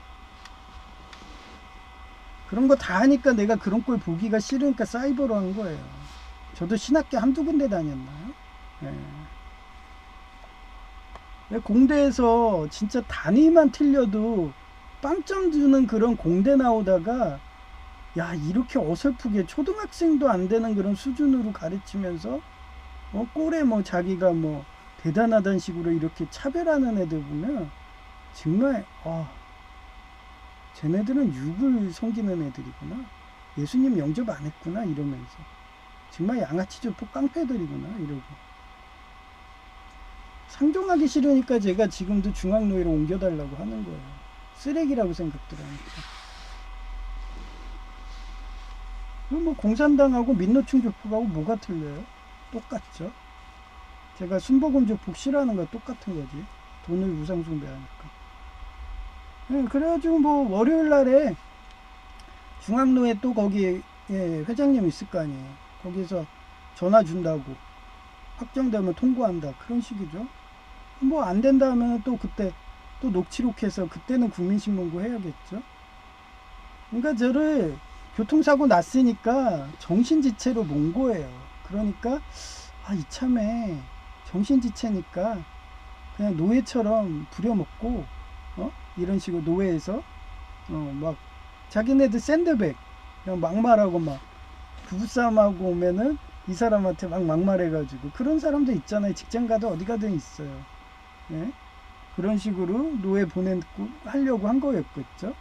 그런 거 다 하니까 내가 그런 꼴 보기가 싫으니까 사이버로 한 거예요. 저도 신학교 한두 군데 다녔나요? 예. 공대에서 진짜 단위만 틀려도 빵점 주는 그런 공대 나오다가 야 이렇게 어설프게 초등학생도 안 되는 그런 수준으로 가르치면서 꼴에 뭐 자기가 뭐 대단하다는 식으로 이렇게 차별하는 애들 보면 정말 쟤네들은 육을 섬기는 애들이구나. 예수님 영접 안 했구나 이러면서 정말 양아치 조폭 깡패들이구나 이러고 상종하기 싫으니까 제가 지금도 중앙노예로 옮겨달라고 하는 거예요. 쓰레기라고 생각들 하니까. 뭐 공산당하고 민노총 조폭하고 뭐가 틀려요? 똑같죠. 제가 순복음 조폭 싫어하는 거 똑같은 거지. 돈을 우상숭배하니까. 네, 그래가지고 뭐 월요일 날에 중앙로에 또 거기 회장님 있을 거 아니에요. 거기서 전화 준다고 확정되면 통보한다 그런 식이죠. 뭐 안 된다 하면 또 그때 또 녹취록해서 그때는 국민신문고 해야겠죠. 그러니까 저를 교통사고 났으니까 정신지체로 몬 거예요. 그러니까 이참에 정신지체니까 그냥 노예처럼 부려먹고 이런 식으로 노예에서 막 자기네들 샌드백 그냥 막말하고 막 부부싸움하고 오면은 이 사람한테 막 막말해가지고 그런 사람도 있잖아요. 직장 가도 어디 가든 있어요. 예? 그런 식으로 노예 보내고 하려고 한 거였겠죠.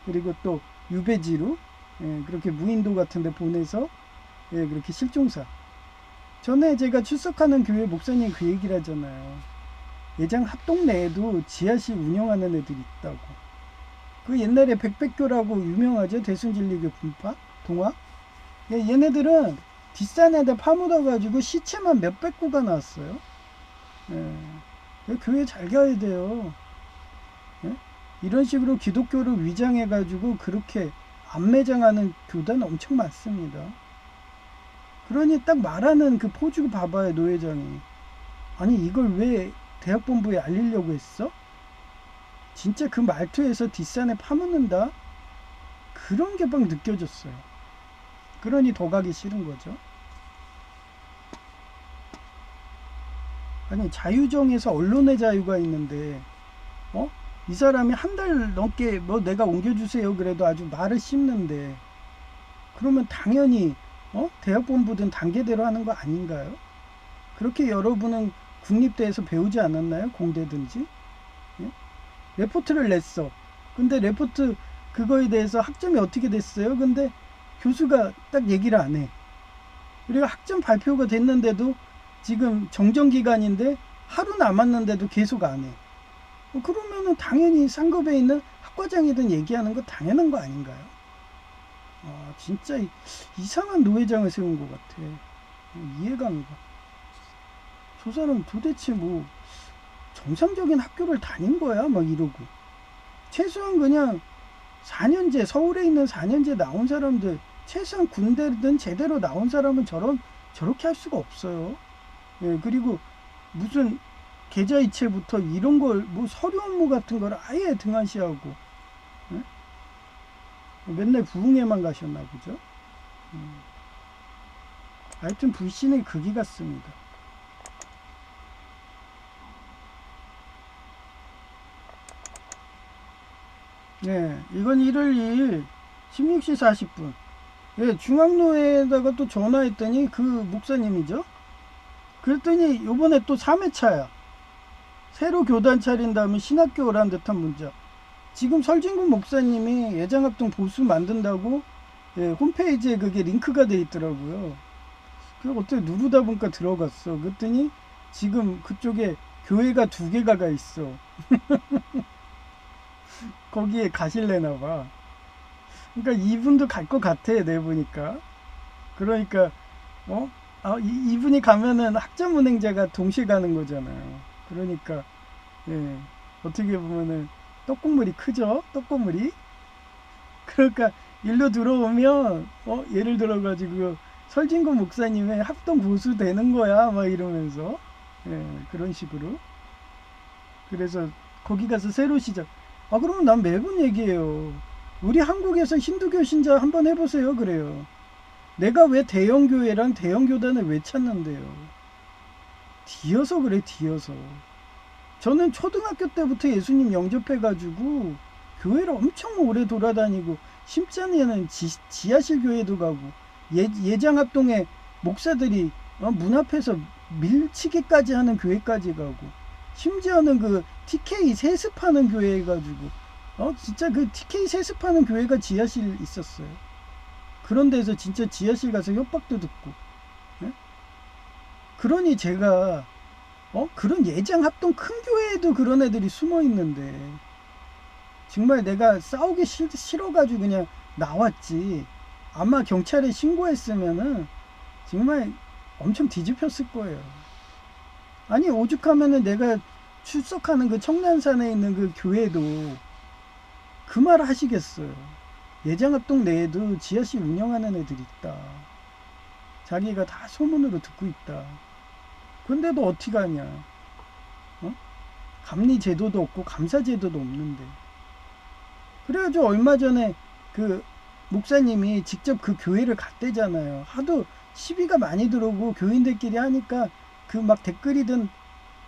그리고 또 유배지로 그렇게 무인도 같은 데 보내서 그렇게 실종사. 전에 제가 출석하는 교회 목사님 그 얘기를 하잖아요. 예장 합동 내에도 지하실 운영하는 애들이 있다고. 그 옛날에 백백교라고 유명하죠. 대순진리교 분파 동화. 얘네들은 뒷산에다 파묻어가지고 시체만 몇백 구가 나왔어요. 교회 잘 가야 돼요. 이런 식으로 기독교를 위장해가지고 그렇게 안매장하는 교단 엄청 많습니다. 그러니 딱 말하는 그 포즈 봐봐요, 노회장이. 아니, 이걸 왜 대학본부에 알리려고 했어? 진짜 그 말투에서 뒷산에 파묻는다? 그런 게 막 느껴졌어요. 그러니 더 가기 싫은 거죠. 아니, 자유정에서 언론의 자유가 있는데, 이 사람이 한 달 넘게 뭐 내가 옮겨주세요 그래도 아주 말을 씹는데, 그러면 당연히 대학본부든 단계대로 하는 거 아닌가요? 그렇게 여러분은 국립대에서 배우지 않았나요? 공대든지. 예? 레포트를 냈어. 근데 레포트 그거에 대해서 학점이 어떻게 됐어요? 근데 교수가 딱 얘기를 안 해. 그리고 학점 발표가 됐는데도 지금 정정기간인데 하루 남았는데도 계속 안 해. 그러면은 당연히 상급에 있는 학과장이든 얘기하는 거 당연한 거 아닌가요? 진짜 이상한 노회장을 세운 것 같아. 이해가 안 가. 저 사람 도대체 뭐 정상적인 학교를 다닌 거야? 막 이러고. 최소한 그냥 4년제, 서울에 있는 4년제 나온 사람들, 최소한 군대든 제대로 나온 사람은 저렇게 할 수가 없어요. 예, 그리고 무슨 계좌이체부터 이런 걸, 뭐 서류 업무 같은 걸 아예 등한시하고, 예? 맨날 부흥회만 가셨나 보죠. 하여튼 불신의 극이 같습니다. 네, 이건 1월 2일 16시 40분. 예, 중앙로에다가 또 전화했더니 그 목사님이죠. 그랬더니 요번에 또 3회차야. 새로 교단 차린 다음에 신학교 오란 듯한 문자. 지금 설진국 목사님이 예장합동 보수 만든다고 홈페이지에 그게 링크가 돼 있더라고요. 그래서 어떻게 누르다 보니까 들어갔어. 그랬더니 지금 그쪽에 교회가 2개가 가 있어. 거기에 가실래나 봐. 그러니까 이분도 갈 것 같아, 내보니까. 그러니까 이분이 가면은 학자문행자가 동시에 가는 거잖아요. 그러니까 어떻게 보면은 떡국물이 크죠? 떡국물이. 그러니까 일로 들어오면 예를 들어 가지고 설진구 목사님의 합동 보수 되는 거야 막 이러면서 그런 식으로. 그래서 거기 가서 새로 시작. 그러면 난 매번 얘기해요. 우리 한국에서 힌두교 신자 한번 해보세요. 그래요. 내가 왜 대형교회랑 대형교단을 왜 찾는데요? 뒤어서 그래, 뒤어서. 저는 초등학교 때부터 예수님 영접해가지고 교회를 엄청 오래 돌아다니고 심지어는 지하실 교회도 가고 예장합동에 목사들이 문 앞에서 밀치기까지 하는 교회까지 가고 심지어는 그 TK 세습하는 교회 해가지고 진짜 그 TK 세습하는 교회가 지하실 있었어요. 그런 데서 진짜 지하실 가서 협박도 듣고. 네? 그러니 제가 그런 예장 합동 큰 교회에도 그런 애들이 숨어 있는데 정말 내가 싸우기 싫어가지고 그냥 나왔지. 아마 경찰에 신고했으면은 정말 엄청 뒤집혔을 거예요. 아니 오죽하면은 내가 출석하는 그 청량산에 있는 그 교회도 그 말 하시겠어요. 예장합동 내에도 지하실 운영하는 애들이 있다. 자기가 다 소문으로 듣고 있다. 근데도 어떻게 하냐. 감리 제도도 없고 감사 제도도 없는데. 그래가지고 얼마 전에 그 목사님이 직접 그 교회를 갔대잖아요. 하도 시비가 많이 들어오고 교인들끼리 하니까 그 막 댓글이든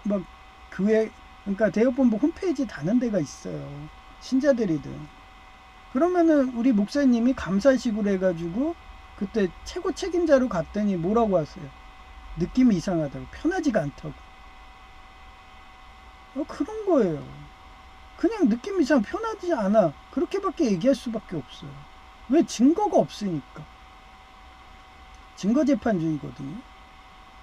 막 교회 그러니까 대역본부 홈페이지 다는 데가 있어요. 신자들이든. 그러면은 우리 목사님이 감사식으로 해가지고 그때 최고 책임자로 갔더니 뭐라고 하세요? 느낌이 이상하다고. 편하지가 않다고. 그런 거예요. 그냥 느낌이 이상 편하지 않아. 그렇게밖에 얘기할 수밖에 없어요. 왜? 증거가 없으니까. 증거재판주의거든요.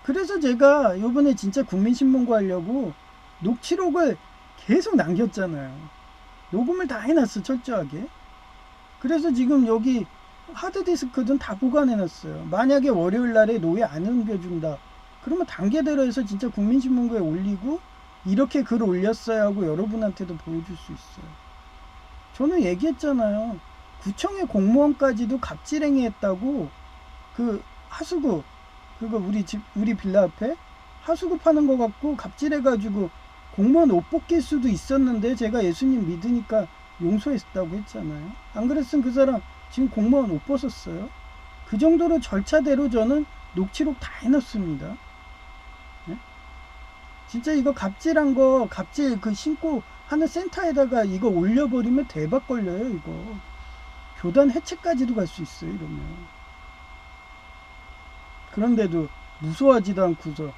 그래서 제가 요번에 진짜 국민신문고 하려고 녹취록을 계속 남겼잖아요. 녹음을 다 해놨어, 철저하게. 그래서 지금 여기 하드디스크든 다 보관해놨어요. 만약에 월요일 날에 노예 안 옮겨준다. 그러면 단계대로 해서 진짜 국민신문고에 올리고 이렇게 글 올렸어야 하고 여러분한테도 보여줄 수 있어요. 저는 얘기했잖아요. 구청의 공무원까지도 갑질행위 했다고. 그 하수구 그거 우리 빌라 앞에 하수구 파는 거 갖고 갑질해가지고 공무원 옷 벗길 수도 있었는데 제가 예수님 믿으니까 용서했다고 했잖아요. 안 그랬으면 그 사람 지금 공무원 옷 벗었어요. 그 정도로 절차대로 저는 녹취록 다 해놨습니다. 네? 진짜 이거 갑질한 거 갑질 그 신고 하는 센터에다가 이거 올려버리면 대박 걸려요. 이거 교단 해체까지도 갈 수 있어요. 이러면. 그런데도 무서워하지도 않고서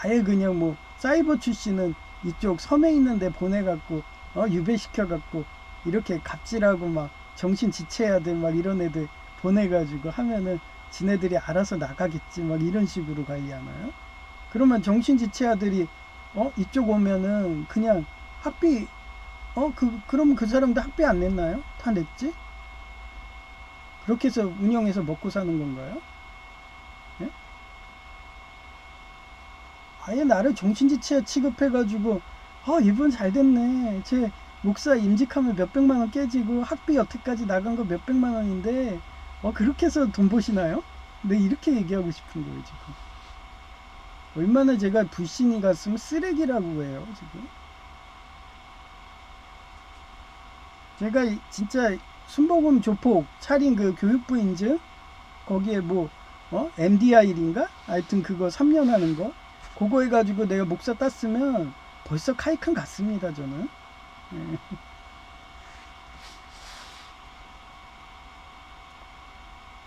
아예 그냥 뭐 사이버 출신은 이쪽 섬에 있는데 보내갖고 유배시켜갖고 이렇게 갑질하고 막 정신 지체해야 돼 막 이런 애들 보내가지고 하면은 지네들이 알아서 나가겠지 막 이런 식으로 관리하나요? 그러면 정신 지체아들이 이쪽 오면은 그냥 학비 그럼 그 사람도 학비 안 냈나요? 다 냈지? 그렇게 해서 운영해서 먹고 사는 건가요? 예? 아예 나를 정신지체야 취급해가지고 이분 잘 됐네. 제 목사 임직하면 몇백만 원 깨지고 학비 여태까지 나간 거 몇백만 원인데 그렇게 해서 돈 버시나요? 네, 이렇게 얘기하고 싶은 거예요 지금. 얼마나 제가 불신이 갔으면 쓰레기라고 해요 지금. 제가 진짜 순복음 조폭 차린 그 교육부 인증 거기에 뭐 MDI인가? 하여튼 그거 3년 하는 거 그거 해가지고 내가 목사 땄으면 벌써 카이큰 갔습니다 저는. 네.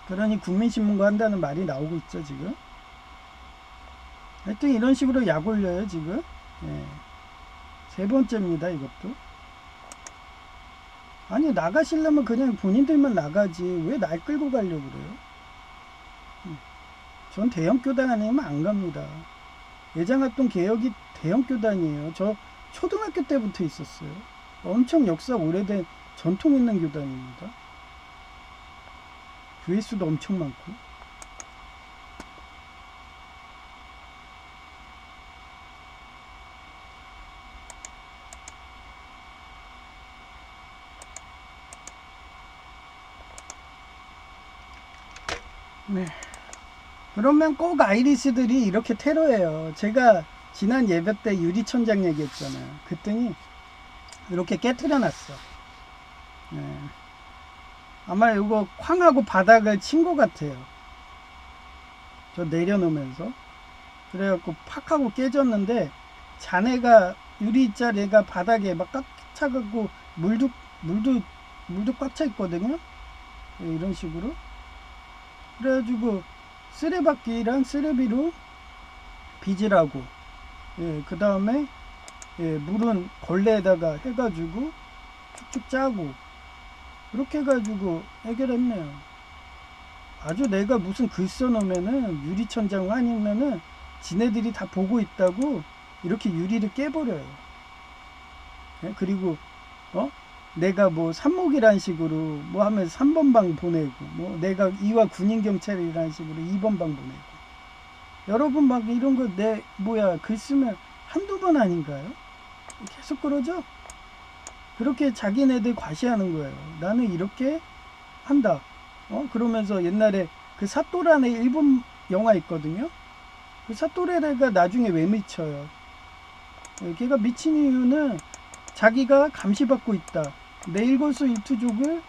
그러니 국민신문고 한다는 말이 나오고 있죠 지금. 하여튼 이런 식으로 약 올려요 지금. 네. 세 번째입니다 이것도. 아니 나가시려면 그냥 본인들만 나가지 왜 날 끌고 가려고 그래요? 전 대형교단 아니면 안 갑니다. 예장합동 개혁이 대형교단이에요. 저 초등학교 때부터 있었어요. 엄청 역사 오래된 전통 있는 교단입니다. 교회 수도 엄청 많고. 네. 그러면 꼭 아이리스들이 이렇게 테러해요. 제가 지난 예배 때 유리천장 얘기했잖아요. 그랬더니 이렇게 깨트려 놨어. 네. 아마 이거 쾅하고 바닥을 친 것 같아요. 저 내려놓으면서. 그래갖고 팍 하고 깨졌는데 잔해가 유리자리가 바닥에 막 꽉 차갖고 물도 꽉 차 있거든요. 네, 이런 식으로. 그래가지고 쓰레받기랑 쓰레비로 빚으라고. 예, 그 다음에 물은 걸레에다가 해가지고 쭉쭉 짜고 그렇게 해가지고 해결했네요. 아주 내가 무슨 글 써놓으면은 유리천장 아니면은 지네들이 다 보고 있다고 이렇게 유리를 깨버려요. 예, 그리고 내가 뭐 산목이란 식으로 뭐 하면서 3번 방 보내고 뭐 내가 이화 군인경찰이란 식으로 2번 방 보내고 여러분 막 이런 거 글 쓰면 한두 번 아닌가요? 계속 그러죠? 그렇게 자기네들 과시하는 거예요. 나는 이렇게 한다. 그러면서 옛날에 그 사또라는 일본 영화 있거든요. 그 사또레가 나중에 왜 미쳐요? 걔가 미친 이유는 자기가 감시받고 있다. 내 일거수일투족을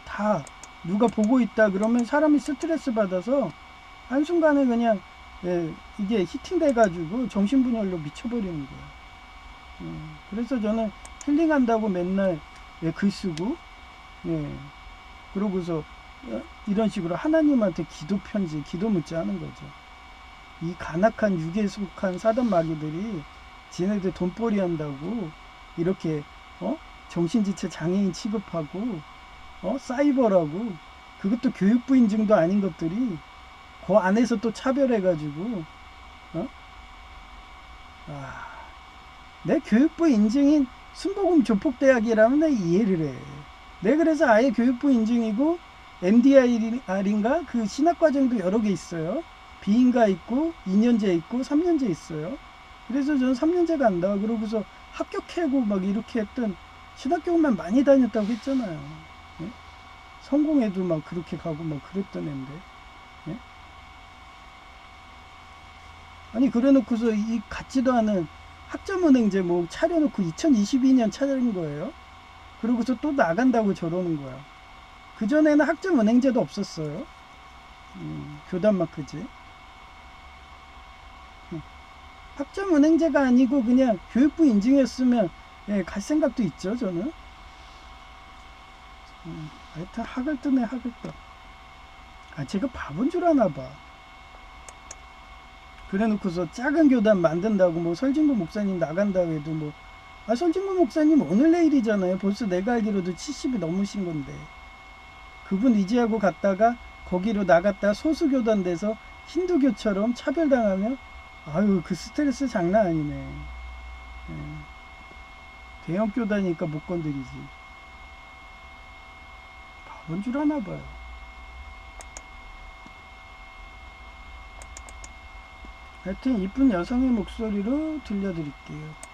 다 누가 보고 있다 그러면 사람이 스트레스 받아서 한순간에 그냥 이게 히팅돼 가지고 정신분열로 미쳐버리는 거예요. 그래서 저는 힐링한다고 맨날 글 쓰고 그러고서 이런 식으로 하나님한테 기도 편지, 기도 문자 하는 거죠. 이 간악한 육에 속한 사단 마귀들이 지네들 돈벌이 한다고 이렇게 정신지체 장애인 취급하고 사이버라고 그것도 교육부 인증도 아닌 것들이 그 안에서 또 차별해가지고 내 교육부 인증인 순복음 조폭대학이라면 내 이해를 해. 내 그래서 아예 교육부 인증이고 MDIR인가 그 신학과정도 여러 개 있어요. 비인가 있고 2년제 있고 3년제 있어요. 그래서 저는 3년제 간다. 그러고서 합격하고 막 이렇게 했던 신학교만 많이 다녔다고 했잖아요. 예? 성공해도 막 그렇게 가고 막 그랬던 애인데. 예? 아니 그래놓고서 이 같지도 않은 학점은행제 뭐 차려놓고 2022년 차린 거예요. 그러고서 또 나간다고 저러는 거야. 그전에는 학점은행제도 없었어요. 교단 마크지. 학점은행제가 아니고 그냥 교육부 인증이었으면 갈 생각도 있죠 저는. 하여튼 학을 뜨네 학을 떠. 제가 바본 줄 아나 봐. 그래놓고서 작은 교단 만든다고 뭐 설진구 목사님 나간다고 해도 뭐 설진구 목사님 오늘 내일이잖아요. 벌써 내가 알기로도 70이 넘으신 건데 그분 이지하고 갔다가 거기로 나갔다 소수교단 돼서 힌두교처럼 차별당하면 아유 그 스트레스 장난 아니네. 예. 대형 교단이니까 못 건드리지. 바본 줄 아나 봐요. 하여튼 이쁜 여성의 목소리로 들려드릴게요.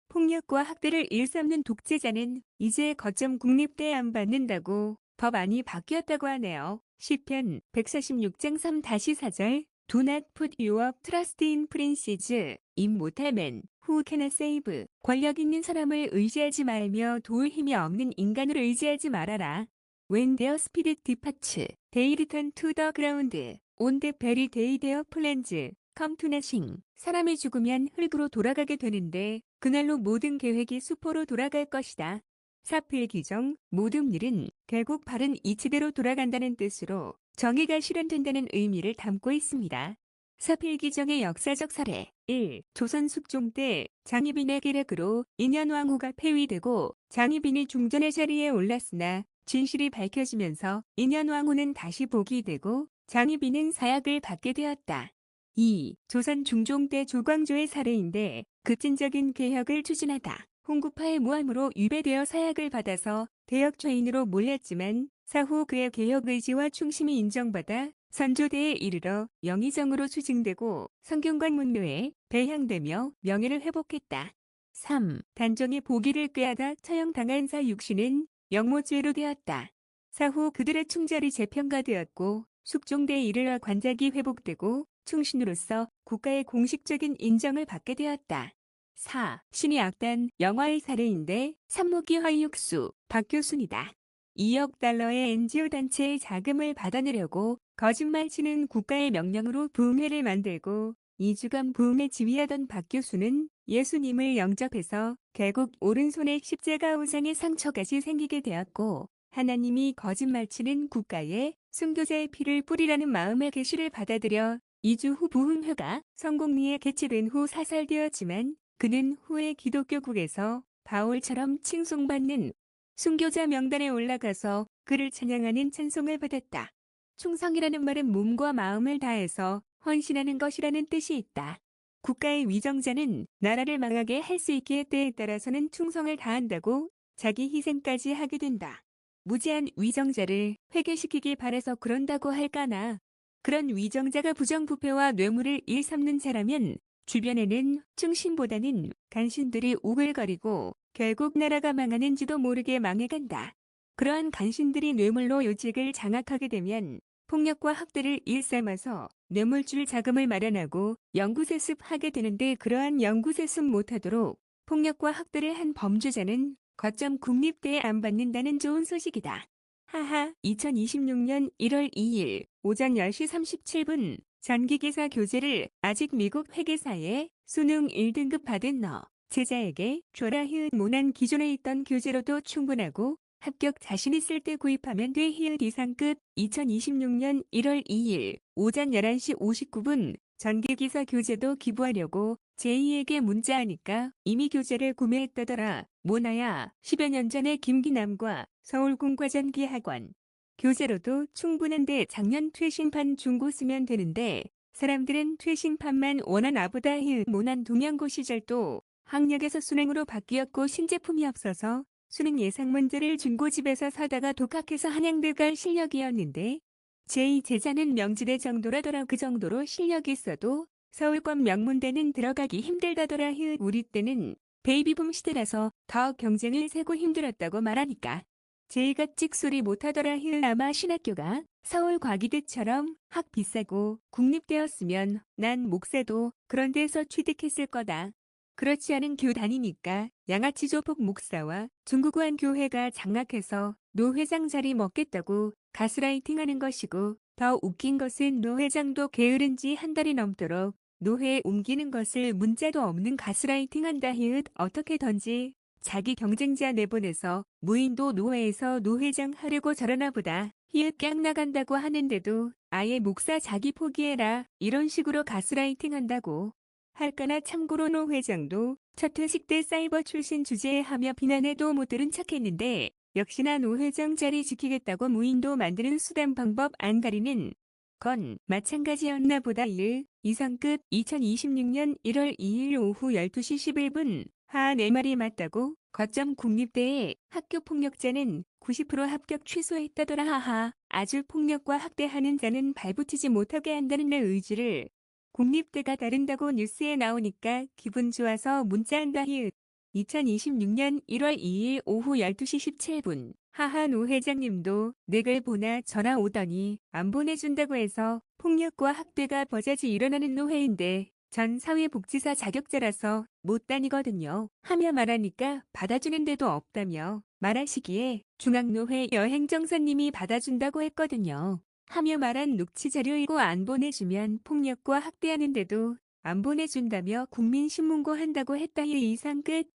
폭력과 학대를 일삼는 독재자는 이제 거점 국립대 안 받는다고 법안이 바뀌었다고 하네요. 시편 146장 3-4절 Do not put your trust in princes, immortal men, who cannot save. 권력 있는 사람을 의지하지 말며 도울 힘이 없는 인간을 의지하지 말아라. When their spirit departs, they return to the ground. On the very day their plans come to nothing. 사람이 죽으면 흙으로 돌아가게 되는데 그날로 모든 계획이 수포로 돌아갈 것이다. 사필기정 모든 일은 결국 바른 이치대로 돌아간다는 뜻으로 정의가 실현된다는 의미를 담고 있습니다. 사필기정의 역사적 사례 1. 조선 숙종 때 장희빈의 계략으로 인현왕후가 폐위되고 장희빈이 중전의 자리에 올랐으나 진실이 밝혀지면서 인현왕후는 다시 복위되고 장희빈은 사약을 받게 되었다. 2. 조선 중종 때 조광조의 사례인데 급진적인 개혁을 추진하다 홍구파의 모함으로 유배되어 사약을 받아서 대역죄인으로 몰렸지만 사후 그의 개혁 의지와 충심이 인정받아 선조대에 이르러 영의정으로 추징되고 성균관 문묘에 배향되며 명예를 회복했다. 3. 단종의 보기를 꾀하다 처형당한 사 육신은 영모죄로 되었다. 사후 그들의 충절이 재평가되었고 숙종대에 이르러 관작이 회복되고 충신으로서 국가의 공식적인 인정을 받게 되었다. 4. 신이 악단 영화의 사례인데 산모기 화육수 박교순이다. 2억 달러의 NGO 단체의 자금을 받아내려고 거짓말치는 국가의 명령으로 부흥회를 만들고 2주간 부흥회 지휘하던 박교수는 예수님을 영접해서 결국 오른손에 십자가 우상의 상처까지 생기게 되었고 하나님이 거짓말치는 국가에 순교자의 피를 뿌리라는 마음의 계시를 받아들여 2주 후 부흥회가 성공리에 개최된 후 사살되었지만 그는 후에 기독교국에서 바울처럼 칭송받는 순교자 명단에 올라가서 그를 찬양하는 찬송을 받았다. 충성이라는 말은 몸과 마음을 다해서 헌신하는 것이라는 뜻이 있다. 국가의 위정자는 나라를 망하게 할 수 있게 때에 따라서는 충성을 다한다고 자기 희생까지 하게 된다. 무지한 위정자를 회개시키기 바라서 그런다고 할까나. 그런 위정자가 부정부패와 뇌물을 일삼는 자라면 주변에는 충신보다는 간신들이 우글거리고 결국 나라가 망하는지도 모르게 망해간다. 그러한 간신들이 뇌물로 요직을 장악하게 되면 폭력과 학대를 일삼아서 뇌물줄 자금을 마련하고 영구세습하게 되는데 그러한 영구세습 못하도록 폭력과 학대를 한 범죄자는 거점 국립대에 안 받는다는 좋은 소식이다. 하하 2026년 1월 2일 오전 10시 37분 전기기사 교재를 아직 미국 회계사에 수능 1등급 받은 너 제자에게 줘라 히읗 모난 기존에 있던 교재로도 충분하고 합격 자신 있을 때 구입하면 돼 히읗 이상 끝 2026년 1월 2일 오전 11시 59분 전기기사 교재도 기부하려고 제이에게 문자하니까 이미 교재를 구매했다더라. 모나야 10여 년 전에 김기남과 서울공과전기학원 교재로도 충분한데 작년 퇴신판 중고 쓰면 되는데 사람들은 퇴신판만 원하나 보다 히읗 모난 동양고 시절도 학력에서 수능으로 바뀌었고 신제품이 없어서 수능 예상 문제를 중고집에서 사다가 독학해서 한양대 갈 실력이었는데 제2 제자는 명지대 정도라더라. 그 정도로 실력이 있어도 서울권 명문대는 들어가기 힘들다더라. 히읗 우리 때는 베이비붐 시대라서 더 경쟁을 세고 힘들었다고 말하니까 제이가 찍소리 못하더라. 히읗 아마 신학교가 서울 과기대처럼 학 비싸고 국립대였으면 난 목사도 그런 데서 취득했을 거다. 그렇지 않은 교단이니까 양아치 조폭 목사와 중국관 교회가 장악해서 노 회장 자리 먹겠다고 가스라이팅하는 것이고, 더 웃긴 것은 노 회장도 게으른 지 한 달이 넘도록 노회에 옮기는 것을 문자도 없는 가스라이팅한다. 히읗 어떻게던지 자기 경쟁자 내보내서 무인도 노회에서 노 회장 하려고 저러나 보다. 히읗 깍 나간다고 하는데도 아예 목사 자기 포기해라 이런 식으로 가스라이팅한다고 할까나. 참고로 노 회장도 첫 회식 때 사이버 출신 주제하며 비난해도 못 들은 척했는데, 역시나 노 회장 자리 지키겠다고 무인도 만드는 수단 방법 안 가리는 건 마찬가지였나 보다. 1. 이상 끝. 2026년 1월 2일 오후 12시 11분. 하하 내 말이 맞다고? 거점 국립대에 학교 폭력자는 90% 합격 취소했다더라. 하하. 아주 폭력과 학대하는 자는 발붙이지 못하게 한다는 내 의지를 국립대가 다룬다고 뉴스에 나오니까 기분 좋아서 문자한다. 히읗 2026년 1월 2일 오후 12시 17분. 하하 노 회장님도 내 글 보나 전화 오더니 안 보내준다고 해서 폭력과 학대가 버젓이 일어나는 노회인데 전 사회복지사 자격자라서 못 다니거든요. 하며 말하니까 받아주는 데도 없다며 말하시기에 중앙노회 여행정사님이 받아준다고 했거든요. 하며 말한 녹취 자료이고, 안 보내주면 폭력과 학대하는데도 안 보내준다며 국민신문고 한다고 했다. 이상 끝.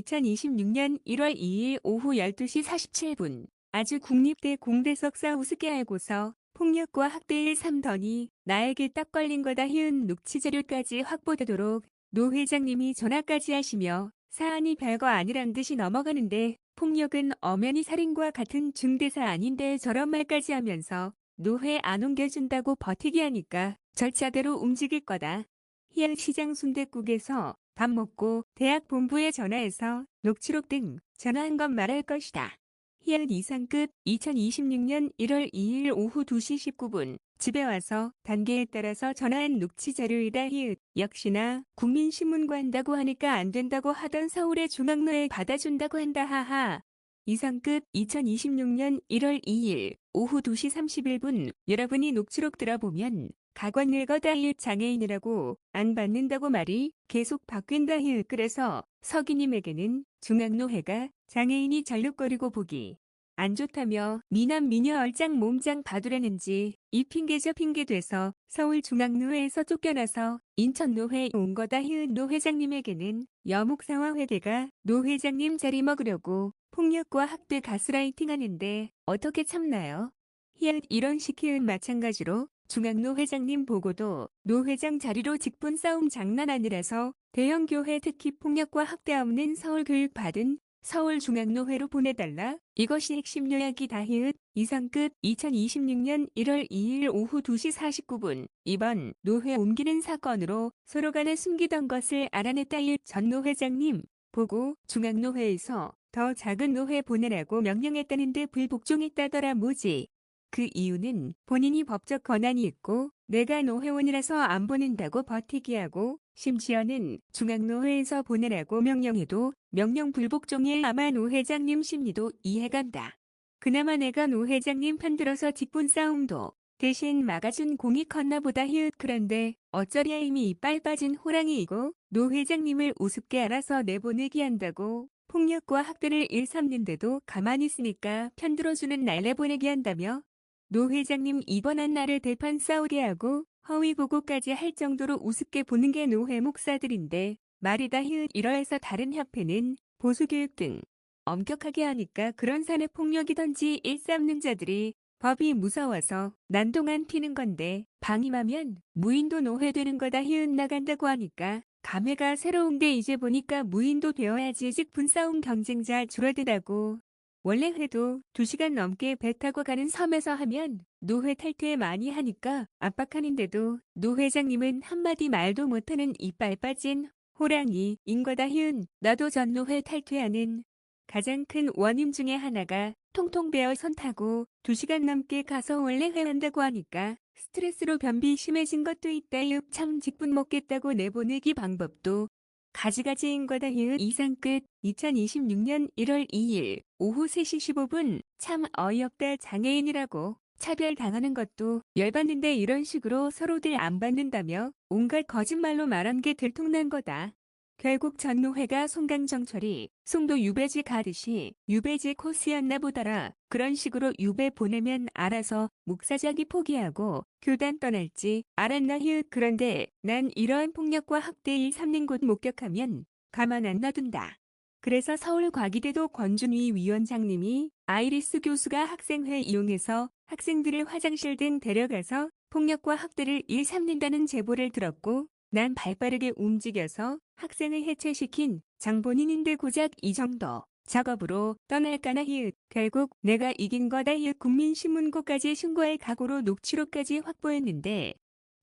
2026년 1월 2일 오후 12시 47분. 아주 국립대 공대석사 우습게 알고서 폭력과 학대를 삼더니 나에게 딱 걸린 거다. 히읗 녹취 자료까지 확보되도록 노 회장님이 전화까지 하시며 사안이 별거 아니란 듯이 넘어가는데, 폭력은 엄연히 살인과 같은 중대사 아닌데 저런 말까지 하면서 노회 안 옮겨준다고 버티기 하니까 절차대로 움직일 거다. 희안 시장 순댓국에서 밥 먹고 대학 본부에 전화해서 녹취록 등 전화한 건 말할 것이다. 희안 이상 끝. 2026년 1월 2일 오후 2시 19분. 집에 와서 단계에 따라서 전화한 녹취 자료이다. 히읗 역시나 국민신문고 한다고 하니까 안 된다고 하던 서울의 중앙로에 받아준다고 한다. 하하. 이상 끝. 2026년 1월 2일 오후 2시 31분. 여러분이 녹취록 들어보면 가관 늙어다. 히읗 장애인이라고 안 받는다고 말이 계속 바뀐다. 히읗 그래서 서기님에게는 중앙노회가 장애인이 절룩거리고 보기 안 좋다며 미남 미녀 얼짱 몸짱 봐두라는지 이 핑계 저 핑계 돼서 서울중앙노회에서 쫓겨나서 인천노회에 온 거다. 히읗 노 회장님에게는 여목상화 회계가 노 회장님 자리 먹으려고 폭력과 학대 가스라이팅 하는데 어떻게 참나요? 히읗 이런 시키은 마찬가지로 중앙노 회장님 보고도 노 회장 자리로 직분 싸움 장난 아니라서 대형 교회 특히 폭력과 학대 없는 서울 교육 받은 서울중앙노회로 보내달라. 이것이 핵심 요약이다. 히읗 이상 끝. 2026년 1월 2일 오후 2시 49분. 이번 노회 옮기는 사건으로 서로 간에 숨기던 것을 알아냈다. 전 노 회장님 보고 중앙노회에서 더 작은 노회 보내라고 명령했다는데 불복종했다더라. 뭐지? 그 이유는 본인이 법적 권한이 있고 내가 노회원이라서 안 보낸다고 버티기 하고, 심지어는 중앙노회에서 보내라고 명령해도 명령 불복종일. 아마 노 회장님 심리도 이해간다. 그나마 내가 노 회장님 편들어서 직분 싸움도 대신 막아준 공이 컸나 보다. 히읗 그런데 어쩌랴 이미 이빨 빠진 호랑이이고 노 회장님을 우습게 알아서 내보내기 한다고 폭력과 학대를 일삼는데도 가만히 있으니까 편들어주는 날 내보내기 한다며 노 회장님 이번한 날을 대판 싸우게 하고 허위 보고까지 할 정도로 우습게 보는 게 노회 목사들인데 말이다. 히읗 이러해서 다른 협회는 보수교육 등 엄격하게 하니까 그런 사내 폭력이던지 일삼는 자들이 법이 무서워서 난동안 피는 건데 방임하면 무인도 노회 되는 거다. 히읗 나간다고 하니까 감회가 새로운데 이제 보니까 무인도 되어야지 직분 싸움 경쟁자 줄어드다고. 원래 회도 2시간 넘게 배 타고 가는 섬에서 하면 노회 탈퇴 많이 하니까 압박하는데도 노 회장님은 한마디 말도 못하는 이빨 빠진 호랑이인 거다. 히읗 나도 전 노회 탈퇴하는 가장 큰 원인 중에 하나가 통통 베어 선 타고 2시간 넘게 가서 원래 회한다고 하니까 스트레스로 변비 심해진 것도 있다. 참 직분 먹겠다고 내보내기 방법도 가지가지인 거다. 히읗 이상 끝. 2026년 1월 2일 오후 3시 15분. 참 어이없다. 장애인이라고 차별당하는 것도 열받는데 이런 식으로 서로들 안 받는다며 온갖 거짓말로 말한 게 들통난 거다. 결국 전노회가 송강정철이 송도 유배지 가듯이 유배지 코스였나 보더라. 그런 식으로 유배 보내면 알아서 목사자기 포기하고 교단 떠날지 알았나 히읗. 그런데 난 이러한 폭력과 학대의 3년 곳 목격하면 가만 안 놔둔다. 그래서 서울과기대도 권준위 위원장님이 아이리스 교수가 학생회 이용해서 학생들을 화장실 등 데려가서 폭력과 학대를 일삼는다는 제보를 들었고 난 발빠르게 움직여서 학생을 해체시킨 장본인인데 고작 이 정도 작업으로 떠날까나 히읗. 결국 내가 이긴 거다 히읗. 국민신문고까지 신고할 각오로 녹취록까지 확보했는데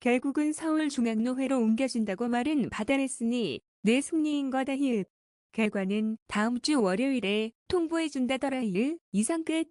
결국은 서울중앙노회로 옮겨준다고 말은 받아냈으니 내 승리인 거다 히읗. 결과는 다음 주 월요일에 통보해준다더라 히읗. 이상 끝.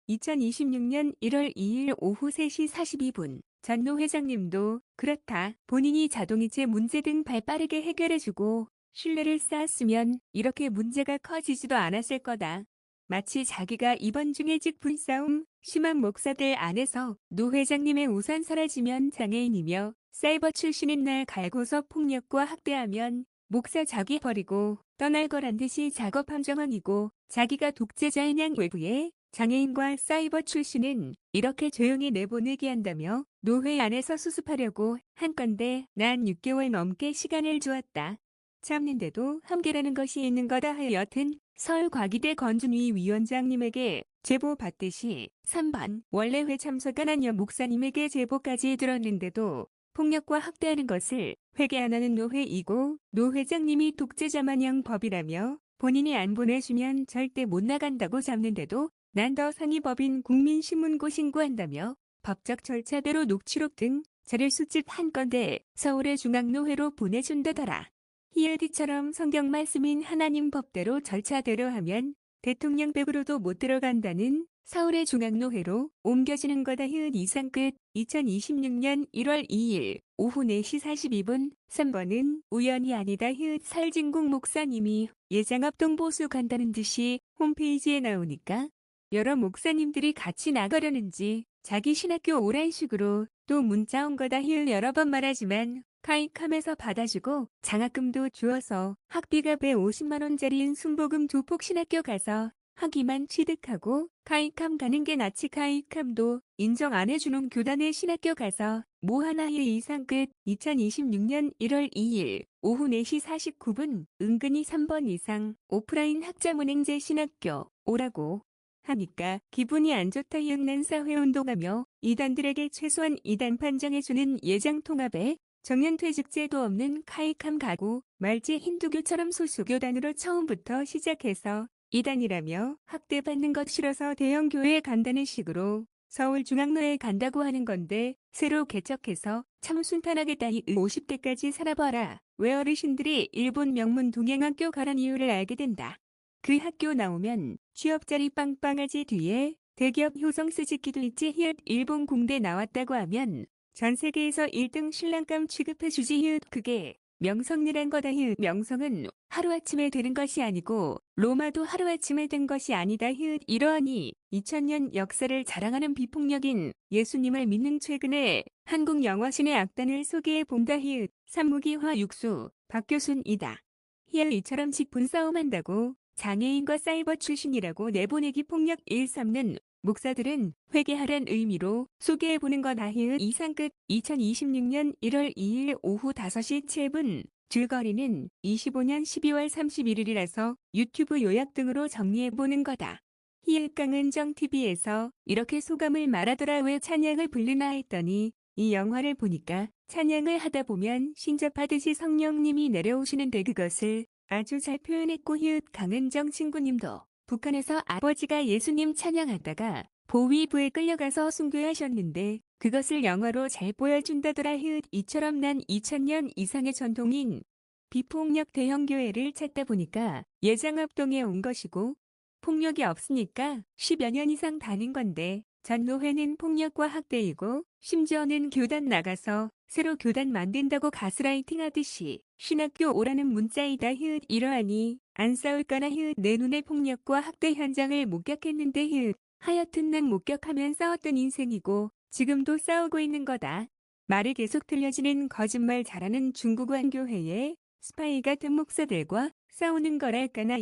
(2026년 1월 2일) 오후 3시 42분 전노 회장님도 그렇다. 본인이 자동이체 문제 등 발빠르게 해결해주고 신뢰를 쌓았으면 이렇게 문제가 커지지도 않았을 거다. 마치 자기가 이번 중에 직분 싸움 심한 목사들 안에서 노 회장님의 우산 사라지면 장애인이며 사이버 출신인 날 갈고서 폭력과 학대하면 목사 자기 버리고 떠날 거란 듯이 작업한 정황이고 자기가 독재자인 양 외부에 장애인과 사이버 출신은 이렇게 조용히 내보내게 한다며 노회 안에서 수습하려고 한 건데 난 6개월 넘게 시간을 주었다. 참는데도 한계라는 것이 있는 거다. 하여튼 서울과기대 권준위 위원장님에게 제보 받듯이 3번 원래회 참석한 한여 목사님에게 제보까지 들었는데도 폭력과 학대하는 것을 회개 안 하는 노회이고 노 회장님이 독재자 마냥 법이라며 본인이 안 보내주면 절대 못 나간다고 잡는데도 난 더 상위 법인 국민신문고 신고한다며 법적 절차대로 녹취록 등 자료 수집한 건데 서울의 중앙노회로 보내준다더라. 히읗이처럼 성경 말씀인 하나님 법대로 절차대로 하면 대통령백으로도 못 들어간다는 서울의 중앙노회로 옮겨지는 거다. 히읗. 이상 끝. 2026년 1월 2일 오후 4시 42분 3번은 우연이 아니다. 히읗. 설진국 목사님이 예장합동 보수 간다는 듯이 홈페이지에 나오니까 여러 목사님들이 같이 나가려는지 자기 신학교 오란 식으로 또 문자 온 거다. 히읗. 여러 번 말하지만 카이캄에서 받아주고 장학금도 주어서 학비가 150만 원짜리인 순복음 조폭 신학교 가서 학위만 취득하고 카이캄 가는 게 낫지. 카이캄도 인정 안 해주는 교단의 신학교 가서 뭐 하나의. 이상 끝. 2026년 1월 2일 오후 4시 49분 은근히 3번 이상 오프라인 학자문행제 신학교 오라고 하니까 기분이 안 좋다. 난 사회운동하며 이단들에게 최소한 이단 판정해주는 예장통합에 정년퇴직제도 없는 카이캄 가고 말지 힌두교처럼 소수교단으로 처음부터 시작해서 이단이라며 학대받는 것 싫어서 대형교회에 간다는 식으로 서울중앙노회에 간다고 하는 건데 새로 개척해서 참 순탄하겠다. 50대까지 살아봐라. 왜 어르신들이 일본 명문 동양학교 가란 이유를 알게 된다. 그 학교 나오면 취업자리 빵빵하지. 뒤에 대기업 효성 쓰지기도 있지. 히읗. 일본 공대 나왔다고 하면 전 세계에서 1등 신랑감 취급해주지. 히읗. 그게 명성이란 거다. 히읗. 명성은 하루아침에 되는 것이 아니고 로마도 하루아침에 된 것이 아니다. 히읗. 이러하니 2000년 역사를 자랑하는 비폭력인 예수님을 믿는 최근에 한국 영화신의 악단을 소개해 본다. 히읗. 삼무기화 육수 박교순이다. 히읗. 이처럼 직분 싸움한다고 장애인과 사이버 출신이라고 내보내기 폭력 일삼는 목사들은 회개하란 의미로 소개해보는 거다. 히읗. 이상 끝. 2026년 1월 2일 오후 5시 7분 줄거리는 25년 12월 31일이라서 유튜브 요약 등으로 정리해보는 거다. 히읗. 강은정TV에서 이렇게 소감을 말하더라. 왜 찬양을 부르나 했더니 이 영화를 보니까 찬양을 하다 보면 신접하듯이 성령님이 내려오시는데 그것을 아주 잘 표현했고 히읗. 강은정 친구님도 북한에서 아버지가 예수님 찬양하다가 보위부에 끌려가서 순교하셨는데 그것을 영화로 잘 보여준다더라. 이처럼 난 2000년 이상의 전통인 비폭력 대형교회를 찾다 보니까 예장합동에 온 것이고, 폭력이 없으니까 10여 년 이상 다닌 건데, 전노회는 폭력과 학대이고, 심지어는 교단 나가서 새로 교단 만든다고 가스라이팅 하듯이 신학교 오라는 문자이다. 이러하니 안 싸울까나. 내 눈에 폭력과 학대 현장을 목격했는데 하여튼 난 목격하면 싸웠던 인생이고 지금도 싸우고 있는 거다. 말이 계속 들려지는 거짓말 잘하는 중국완 교회에 스파이 같은 목사들과 싸우는 거랄까나.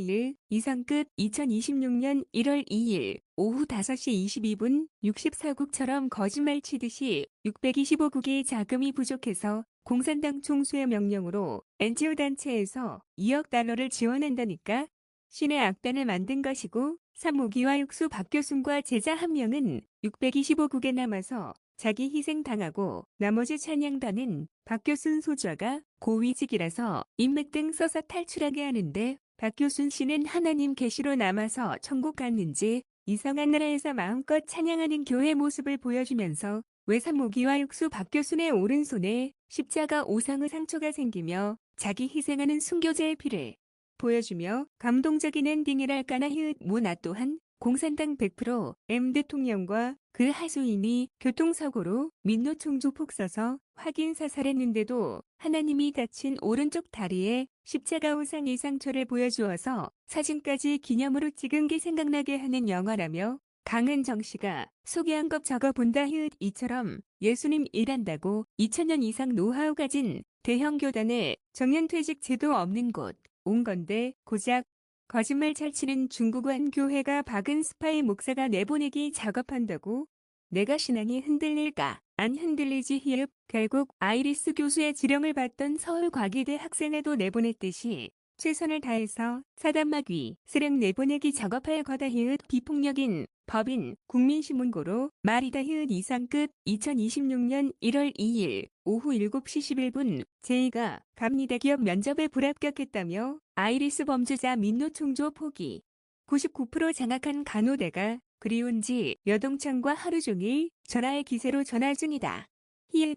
이상 끝. 2026년 1월 2일 오후 5시 22분 64국처럼 거짓말 치듯이 625국의 자금이 부족해서 공산당 총수의 명령으로 NGO 단체에서 2억 달러를 지원한다니까. 신의 악단을 만든 것이고 사무기와 육수 박교순과 제자 한 명은 625국에 남아서 자기 희생당하고 나머지 찬양단은 박교순 소좌가 고위직이라서 인맥 등 써서 탈출하게 하는데 박교순 씨는 하나님 계시로 남아서 천국 갔는지 이상한 나라에서 마음껏 찬양하는 교회 모습을 보여주면서 외사모기와 육수 박교순의 오른손에 십자가 오상의 상처가 생기며 자기 희생하는 순교자의 피를 보여주며 감동적인 엔딩이랄까나. 모나 또한 공산당 100% M 대통령과 그 하수인이 교통사고로 민노총조 폭 써서 확인 사살했는데도 하나님이 다친 오른쪽 다리에 십자가 오상의 상처를 보여주어서 사진까지 기념으로 찍은 게 생각나게 하는 영화라며 강은정 씨가 소개한 것 적어본다. 이처럼 예수님 일한다고 2000년 이상 노하우 가진 대형 교단에 정년퇴직 제도 없는 곳 온 건데 고작 거짓말 잘 치는 중국완 교회가 박은 스파이 목사가 내보내기 작업한다고? 내가 신앙이 흔들릴까? 안 흔들리지. 결국 아이리스 교수의 지령을 받던 서울과기대 학생회도 내보냈듯이 최선을 다해서 사단마귀 쓰레 내보내기 작업할 거다. 비폭력인 법인 국민신문고로 말이다. 이상 끝. 2026년 1월 2일 오후 7시 11분 제이가 갑니다. 기업 면접에 불합격했다며 아이리스 범죄자 민노총조 포기. 99% 장악한 간호대가 그리운지 여동창과 하루 종일 전화의 기세로 전화 중이다.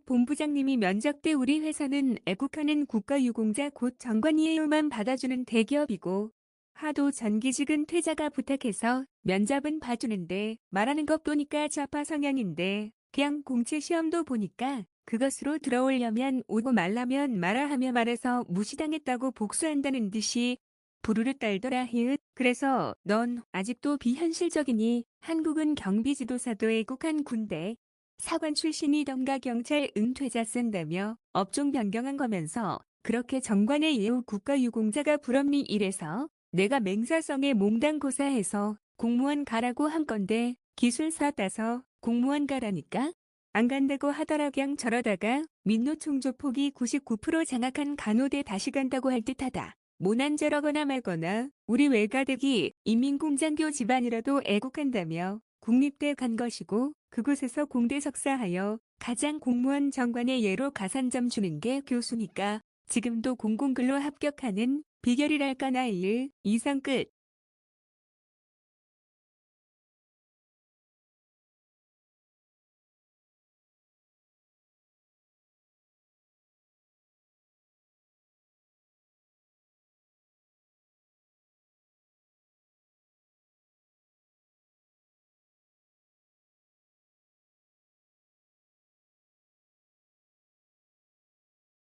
본부장님이 면접 때 우리 회사는 애국하는 국가유공자 곧 정관이에요만 받아주는 대기업이고 하도 전기직은 퇴자가 부탁해서 면접은 봐주는데 말하는 것 보니까 좌파 성향인데 그냥 공채 시험도 보니까 그것으로 들어오려면 오고 말라면 말아 하며 말해서 무시당했다고 복수한다는 듯이 부르르 떨더라. 그래서 넌 아직도 비현실적이니 한국은 경비지도사도 애국한 군대 사관 출신이던가 경찰 은퇴자 쓴다며 업종 변경한 거면서 그렇게 정관의 예우 국가유공자가 불합리 이래서 내가 맹사성에 몽당고사해서 공무원 가라고 한 건데 기술사 따서 공무원 가라니까 안 간다고 하더라. 그냥 저러다가 민노총조 폭이 99% 장악한 간호대 다시 간다고 할 듯하다. 모난 저러거나 말거나 우리 외가댁이 인민공장교 집안이라도 애국한다며 국립대 간 것이고 그곳에서 공대 석사하여 가장 공무원 정관의 예로 가산점 주는 게 교수니까 지금도 공공근로 합격하는 비결이랄까나. 이상 끝.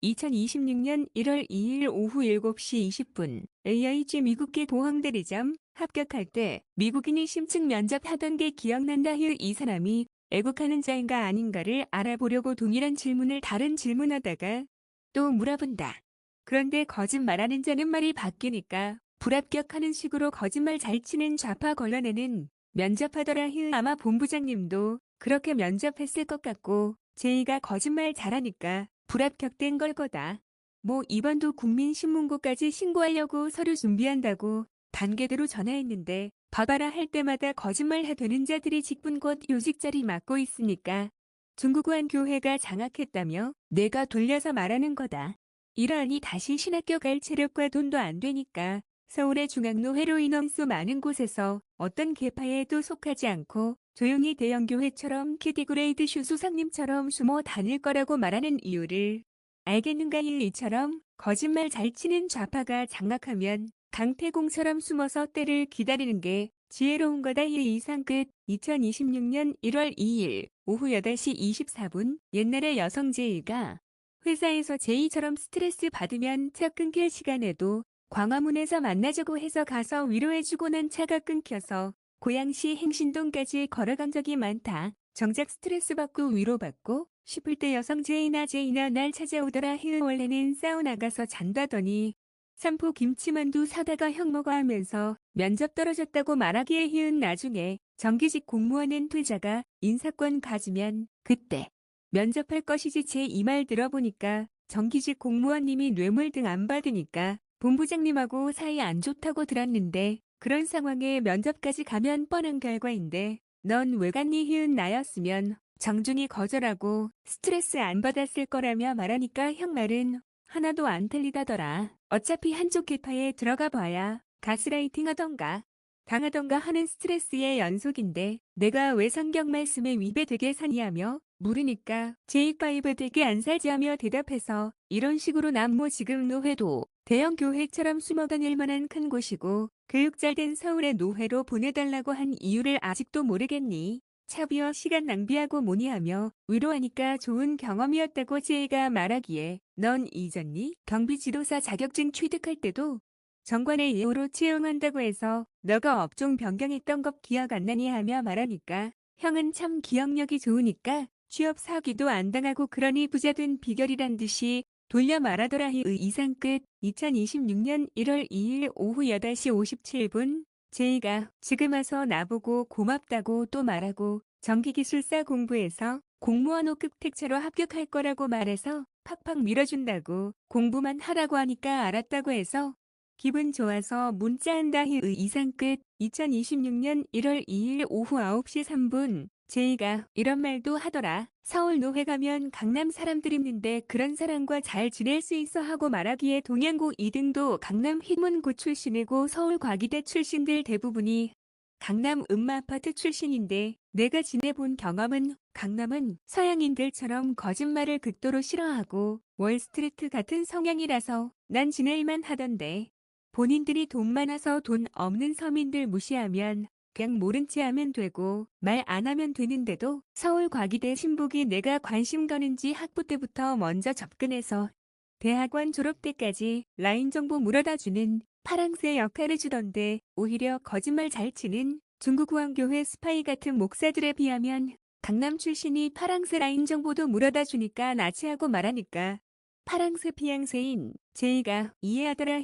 (2026년 1월 2일) 오후 7시 20분 AIG 미국계 보험대리점 합격할 때 미국인이 심층 면접하던 게 기억난다. 이 사람이 애국하는 자인가 아닌가를 알아보려고 동일한 질문을 다른 질문하다가 또 물어본다. 그런데 거짓말하는 자는 말이 바뀌니까 불합격하는 식으로 거짓말 잘 치는 좌파 걸러내는 면접하더라. 아마 본부장님도 그렇게 면접했을 것 같고 제이가 거짓말 잘하니까 불합격된 걸 거다. 뭐 이번도 국민신문고까지 신고하려고 서류 준비한다고 단계대로 전화했는데 봐봐라 할 때마다 거짓말 해대는 자들이 직분 곧 요직 자리 맡고 있으니까 중국완 교회가 장악했다며 내가 돌려서 말하는 거다. 이러하니 다시 신학교 갈 체력과 돈도 안 되니까 서울의 중앙로 회로 인원수 많은 곳에서 어떤 계파에도 속하지 않고 조용히 대형교회처럼 캐티그레이드 슈 수상님처럼 숨어 다닐 거라고 말하는 이유를 알겠는가. 이처럼 거짓말 잘 치는 좌파가 장악하면 강태공처럼 숨어서 때를 기다리는 게 지혜로운 거다. 이상 끝. 2026년 1월 2일 오후 8시 24분 옛날에 여성 제이가 회사에서 제이처럼 스트레스 받으면 차 끊길 시간에도 광화문에서 만나자고 해서 가서 위로해주고 난 차가 끊겨서 고양시 행신동까지 걸어간 적이 많다. 정작 스트레스 받고 위로받고 싶을 때 여성 제이나 날 찾아오더라. 원래는 사우나 가서 잔다더니 삼포 김치만두 사다가 형 먹어 하면서 면접 떨어졌다고 말하기에 나중에 정규직 공무원은 퇴자가 인사권 가지면 그때 면접할 것이지. 제 이 말 들어보니까 정규직 공무원님이 뇌물 등 안 받으니까 본부장님하고 사이 안 좋다고 들었는데 그런 상황에 면접까지 가면 뻔한 결과인데 넌 왜 갔니? 나였으면 정중히 거절하고 스트레스 안 받았을 거라며 말하니까 형 말은 하나도 안 틀리다더라. 어차피 한쪽 계파에 들어가 봐야 가스라이팅 하던가 당하던가 하는 스트레스의 연속인데 내가 왜 성경 말씀에 위배되게 사니하며 물으니까 제2파이브 되게 안 살지하며 대답해서 이런 식으로 남모 지금 노회도 대형 교회처럼 숨어다닐 만한 큰 곳이고 교육 잘된 서울의 노회로 보내달라고 한 이유를 아직도 모르겠니? 차비어 시간 낭비하고 뭐니 하며 위로하니까 좋은 경험이었다고 제이가 말하기에 넌 잊었니? 경비지도사 자격증 취득할 때도 정관의 예우로 채용한다고 해서 너가 업종 변경했던 것 기억 안 나니 하며 말하니까 형은 참 기억력이 좋으니까 취업 사기도 안 당하고 그러니 부자 된 비결이란 듯이 돌려 말하더라. 이상 끝. 2026년 1월 2일 오후 8시 57분 제이가 지금 와서 나보고 고맙다고 또 말하고 전기기술사 공부해서 공무원 5급 택차로 합격할 거라고 말해서 팍팍 밀어준다고 공부만 하라고 하니까 알았다고 해서 기분 좋아서 문자한다. 이상 끝. 2026년 1월 2일 오후 9시 3분 제이가 이런 말도 하더라. 서울 노회 가면 강남 사람들 있는데 그런 사람과 잘 지낼 수 있어 하고 말하기에 동양고 2등도 강남 휘문고 출신이고 서울과기대 출신들 대부분이 강남 음마아파트 출신인데 내가 지내본 경험은 강남은 서양인들처럼 거짓말을 극도로 싫어하고 월스트리트 같은 성향이라서 난 지낼만 하던데 본인들이 돈 많아서 돈 없는 서민들 무시하면 그냥 모른 체 하면 되고 말 안 하면 되는데도 서울과기대 신복이 내가 관심 가는지 학부 때부터 먼저 접근해서 대학원 졸업 때까지 라인 정보 물어다주는 파랑새 역할을 주던데 오히려 거짓말 잘 치는 중국우왕교회 스파이 같은 목사들에 비하면 강남 출신이 파랑새 라인 정보도 물어다주니까 나치하고 말하니까 파랑새 피양새인 제이가 이해하더라.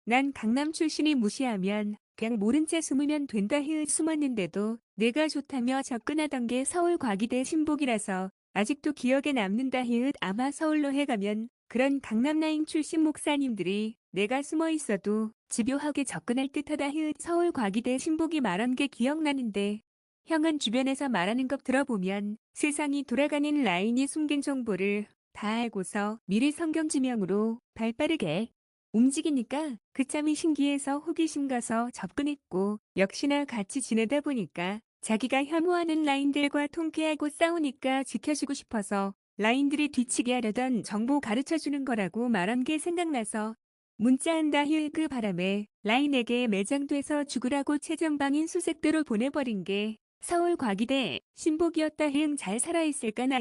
난 강남 출신이 무시하면 그냥 모른 채 숨으면 된다. 숨었는데도 내가 좋다며 접근하던 게 서울과기대 신복이라서 아직도 기억에 남는다. 아마 서울로해 가면 그런 강남라인 출신 목사님들이 내가 숨어 있어도 집요하게 접근할 듯하다. 서울과기대 신복이 말한 게 기억나는데 형은 주변에서 말하는 것 들어보면 세상이 돌아가는 라인이 숨긴 정보를 다 알고서 미리 성경 지명으로 발빠르게 움직이니까 그참이 신기해서 호기심 가서 접근했고 역시나 같이 지내다 보니까 자기가 혐오하는 라인들과 통쾌하고 싸우니까 지켜주고 싶어서 라인들이 뒤치게 하려던 정보 가르쳐주는 거라고 말한 게 생각나서 문자한다. 그 바람에 라인에게 매장돼서 죽으라고 최전방인 수색대로 보내버린 게 서울과기대 신복이었다. 잘 살아있을까나.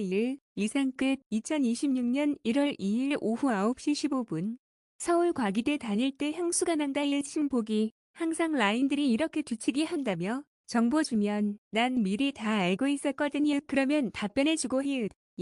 이상 끝. 2026년 1월 2일 오후 9시 15분 서울과기대 다닐 때 향수가 난다. 신복이 항상 라인들이 이렇게 뒤치기 한다며 정보 주면 난 미리 다 알고 있었거든. 그러면 답변해주고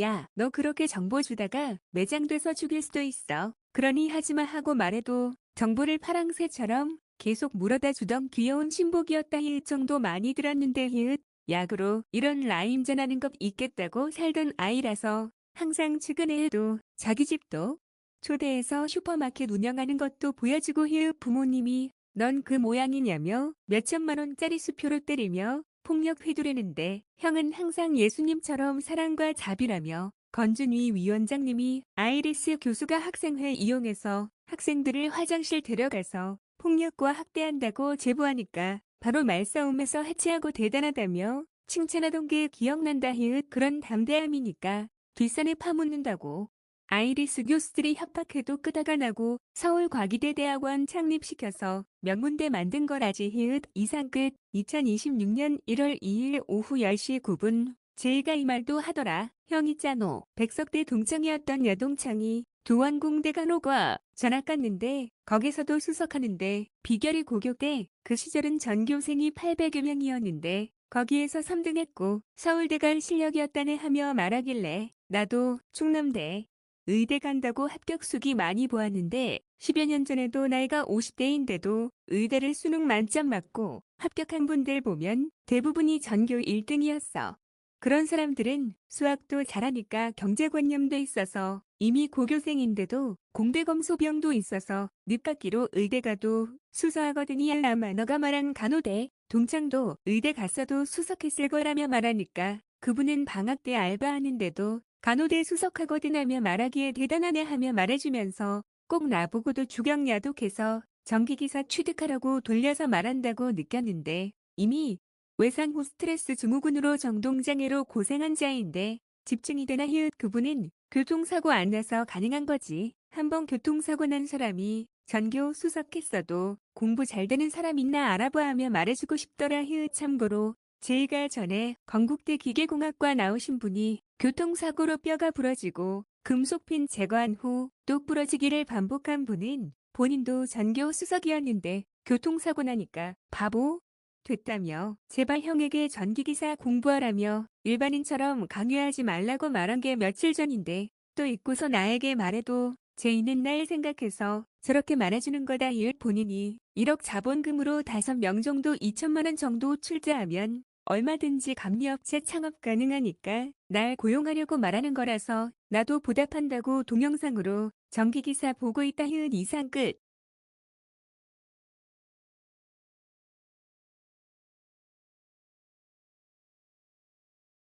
야, 너 그렇게 정보 주다가 매장돼서 죽일 수도 있어. 그러니 하지마 하고 말해도 정보를 파랑새처럼 계속 물어다 주던 귀여운 신복이었다. 정도 많이 들었는데 약으로 이런 라임 전하는 것 있겠다고 살던 아이라서 항상 측은해도 자기 집도 초대해서 슈퍼마켓 운영하는 것도 보여주고 부모님이 넌 그 모양이냐며 몇천만 원짜리 수표로 때리며 폭력 휘두르는데 형은 항상 예수님처럼 사랑과 자비라며 건준위 위원장님이 아이리스 교수가 학생회 이용해서 학생들을 화장실 데려가서 폭력과 학대한다고 제보하니까 바로 말싸움에서 해체하고 대단하다며 칭찬하던 게 기억난다 히읗 그런 담대함이니까 뒷산에 파묻는다고. 아이리스 교수들이 협박해도 끄다가 나고 서울과기대 대학원 창립시켜서 명문대 만든 거라지 히읗 이상 끝. 2026년 1월 2일 오후 10시 9분 제이가 이 말도 하더라. 형이 짜노. 백석대 동창이었던 여동창이 도원공대 간호과 전학 갔는데 거기서도 수석하는데 비결이 고교대. 그 시절은 전교생이 800여 명이었는데 거기에서 3등했고 서울대 갈 실력이었다네 하며 말하길래 나도 충남대 의대 간다고 합격수기 많이 보았는데 10여 년 전에도 나이가 50대인데도 의대를 수능 만점 맞고 합격한 분들 보면 대부분이 전교 1등이었어. 그런 사람들은 수학도 잘하니까 경제관념도 있어서 이미 고교생인데도 공대검 소병도 있어서 늦깎이로 의대 가도 수서하거든요. 아마 너가 말한 간호대 동창도 의대 갔어도 수석했을 거라며 말하니까 그분은 방학 때 알바하는데도 간호대 수석하거든 하며 말하기에 대단하네 하며 말해주면서 꼭 나보고도 주경야독해서 전기기사 취득하라고 돌려서 말한다고 느꼈는데 이미 외상 후 스트레스 증후군으로 정동장애로 고생한 자인데 집중이 되나 히읗 그분은 교통사고 안 나서 가능한 거지. 한번 교통사고 난 사람이 전교 수석했어도 공부 잘 되는 사람 있나 알아봐 하며 말해주고 싶더라 히읗 참고로 제이가 전에 건국대 기계공학과 나오신 분이 교통사고로 뼈가 부러지고 금속핀 제거한 후 또 부러지기를 반복한 분은 본인도 전교 수석이었는데 교통사고 나니까 바보 됐다며 제발 형에게 전기기사 공부하라며 일반인처럼 강요하지 말라고 말한 게 며칠 전인데 또 잊고서 나에게 말해도 제이는 날 생각해서 저렇게 말해주는 거다 이을 본인이 1억 자본금으로 5명 정도 2천만 원 정도 출자하면 얼마든지 감리업체 창업 가능하니까 날 고용하려고 말하는 거라서 나도 보답한다고 동영상으로 전기기사 보고 있다 히읗 이상 끝.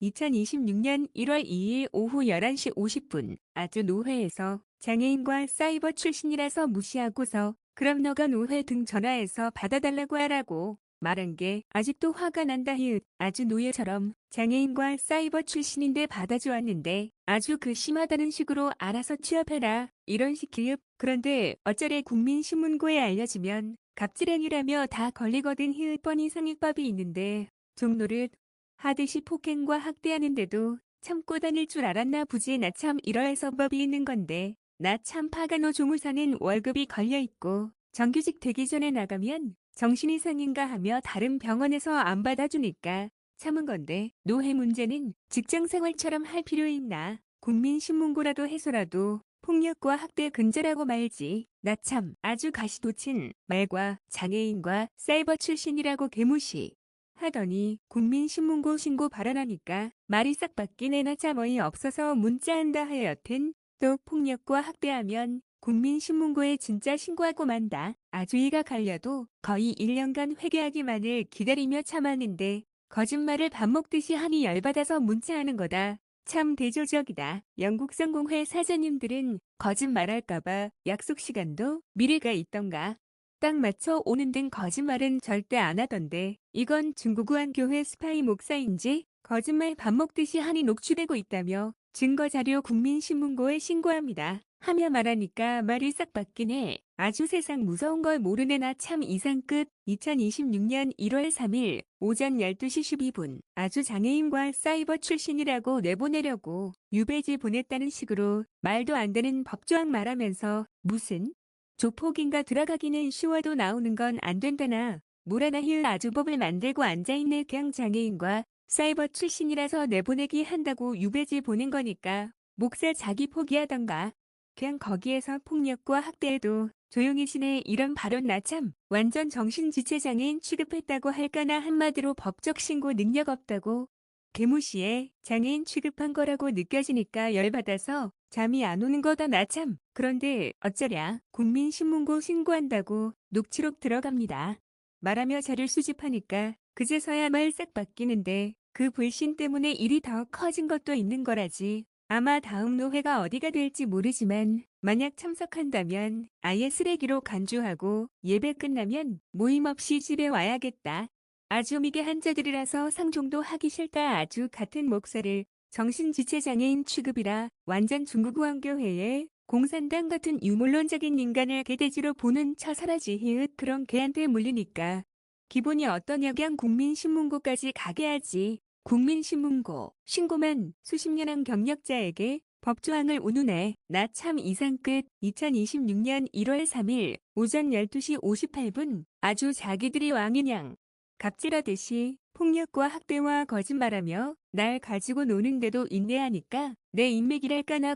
2026년 1월 2일 오후 11시 50분 아주 노회에서 장애인과 사이버 출신이라서 무시하고서 그럼 너가 노회 등 전화해서 받아달라고 하라고 말한 게 아직도 화가 난다 히읗 아주 노예처럼 장애인과 사이버 출신인데 받아주었는데 아주 그 심하다는 식으로 알아서 취업해라 이런 식 기읍 그런데 어쩌래 국민신문고에 알려지면 갑질행위라며 다 걸리거든 히읗 뻔히 상익법이 있는데 종노릇 하듯이 폭행과 학대하는데도 참고 다닐 줄 알았나 보지 나 참 이러해서 법이 있는 건데 나 참 파가노 조무사는 월급이 걸려있고 정규직 되기 전에 나가면 정신이 상인가 하며 다른 병원에서 안 받아주니까 참은 건데 노회 문제는 직장생활처럼 할 필요 있나 국민신문고라도 해서라도 폭력과 학대 근절하고 말지 나 참 아주 가시도친 말과 장애인과 사이버 출신이라고 개무시 하더니 국민신문고 신고 발언하니까 말이 싹 바뀌네 나 참 어이없어서 문자한다 하여 여튼 또 폭력과 학대하면 국민신문고에 진짜 신고하고 만다. 아주 이가 갈려도 거의 1년간 회개하기만을 기다리며 참았는데 거짓말을 밥 먹듯이 하니 열받아서 문자하는 거다. 참 대조적이다. 영국 성공회 사장님들은 거짓말할까봐 약속 시간도 미래가 있던가. 딱 맞춰 오는 등 거짓말은 절대 안 하던데 이건 중국 우한교회 스파이 목사인지 거짓말 밥 먹듯이 하니 녹취되고 있다며 증거자료 국민신문고에 신고합니다. 하며 말하니까 말이 싹 바뀌네. 아주 세상 무서운 걸 모르네 나 참 이상 끝. 2026년 1월 3일 오전 12시 12분 아주 장애인과 사이버 출신이라고 내보내려고 유배지 보냈다는 식으로 말도 안 되는 법조항 말하면서 무슨 조폭인가 들어가기는 쉬워도 나오는 건 안 된다나 뭐라나 힐 아주 법을 만들고 앉아있네 그냥 장애인과 사이버 출신이라서 내보내기 한다고 유배지 보낸 거니까 목사 자기 포기하던가 그냥 거기에서 폭력과 학대해도 조용히 지내 이런 발언 나 참 완전 정신지체장애인 취급했다고 할까나 한마디로 법적 신고 능력 없다고 개무시에 장애인 취급한 거라고 느껴지니까 열받아서 잠이 안 오는 거다 나 참. 그런데 어쩌랴 국민신문고 신고한다고 녹취록 들어갑니다. 말하며 자료를 수집하니까 그제서야 말 싹 바뀌는데 그 불신 때문에 일이 더 커진 것도 있는 거라지. 아마 다음 노회가 어디가 될지 모르지만 만약 참석한다면 아예 쓰레기로 간주하고 예배 끝나면 모임 없이 집에 와야겠다. 아주 미개한 자들이라서 상종도 하기 싫다. 아주 같은 목사를 정신지체장애인 취급이라 완전 중국왕교회에 공산당 같은 유물론적인 인간을 개돼지로 보는 처사라지. 히읗 그런 개한테 물리니까 기본이 어떤 역양 국민신문고까지 가게 하지. 국민신문고 신고만 수십 년 한 경력자에게 법조항을 운운해. 나 참 이상 끝. 2026년 1월 3일 오전 12시 58분 아주 자기들이 왕이냥 갑질하듯이 폭력과 학대와 거짓말하며 날 가지고 노는데도 인내하니까 내 인맥이랄까나.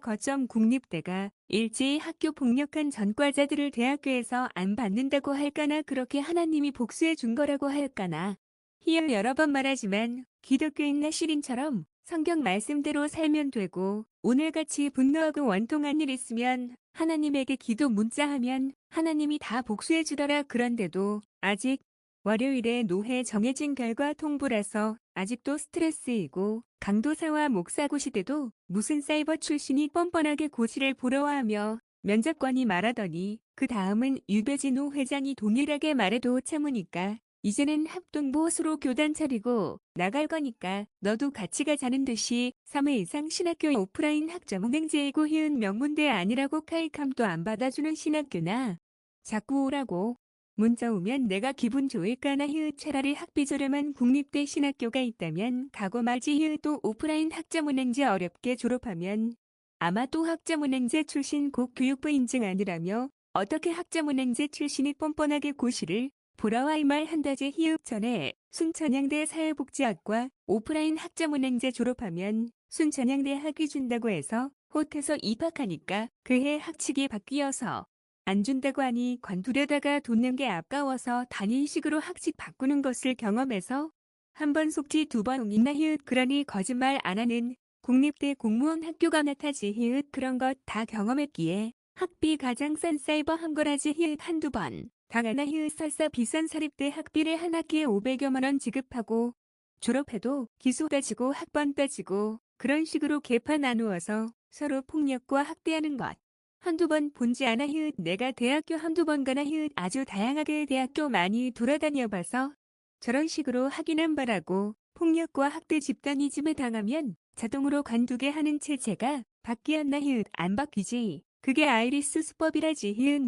국립대가 일제히 학교 폭력한 전과자들을 대학교에서 안 받는다고 할까나. 그렇게 하나님이 복수해 준 거라고 할까나. 희열 여러 번 말하지만 기독교인나 시린처럼 성경 말씀대로 살면 되고, 오늘같이 분노하고 원통한 일 있으면 하나님에게 기도 문자하면 하나님이 다 복수해 주더라. 그런데도 아직 월요일에 노회 정해진 결과 통보라서 아직도 스트레스이고, 강도사와 목사고 시대도 무슨 사이버 출신이 뻔뻔하게 고시를 보러 와 하며 면접관이 말하더니 그 다음은 유배진호 회장이 동일하게 말해도 참으니까 이제는 합동보수로 교단 차리고 나갈 거니까 너도 같이 가자는 듯이 3회 이상 신학교 오프라인 학점 은행제이고 희은 명문대 아니라고 카이캄도 안 받아주는 신학교나 자꾸 오라고 문자 오면 내가 기분 좋을까나. 희은 차라리 학비 저렴한 국립대 신학교가 있다면 가고 말지. 희은 또 오프라인 학점은행제 어렵게 졸업하면 아마 또 학점은행제 출신 곧 교육부 인증 아니라며 어떻게 학점은행제 출신이 뻔뻔하게 고시를 보라와 이 말 한다지. 희읍 전에 순천향대 사회복지학과 오프라인 학점은행제 졸업하면 순천향대 학위 준다고 해서 홑해서 입학하니까 그해 학칙이 바뀌어서 안 준다고 하니 관두려다가 돈 낸 게 아까워서 단일식으로 학칙 바꾸는 것을 경험해서 한 번 속지 두 번 옮긴다. 희읍 그러니 거짓말 안 하는 국립대 공무원 학교가 나타지. 희읍 그런 것 다 경험했기에 학비 가장 싼 사이버 한 거라지. 희읍 한두 번 당하나. 희읍 설사 비싼 사립대 학비를 한 학기에 500여만 원 지급하고 졸업해도 기수 따지고 학번 따지고 그런 식으로 계파 나누어서 서로 폭력과 학대하는 것 한두 번 본지 않아. 희읍 내가 대학교 한두 번 가나. 희읍 아주 다양하게 대학교 많이 돌아다녀 봐서 저런 식으로 학위난 바라고 폭력과 학대 집단이즘에 당하면 자동으로 관두게 하는 체제가 바뀌었나. 희읍 안 바뀌지. 그게 아이리스 수법이라지. 희읍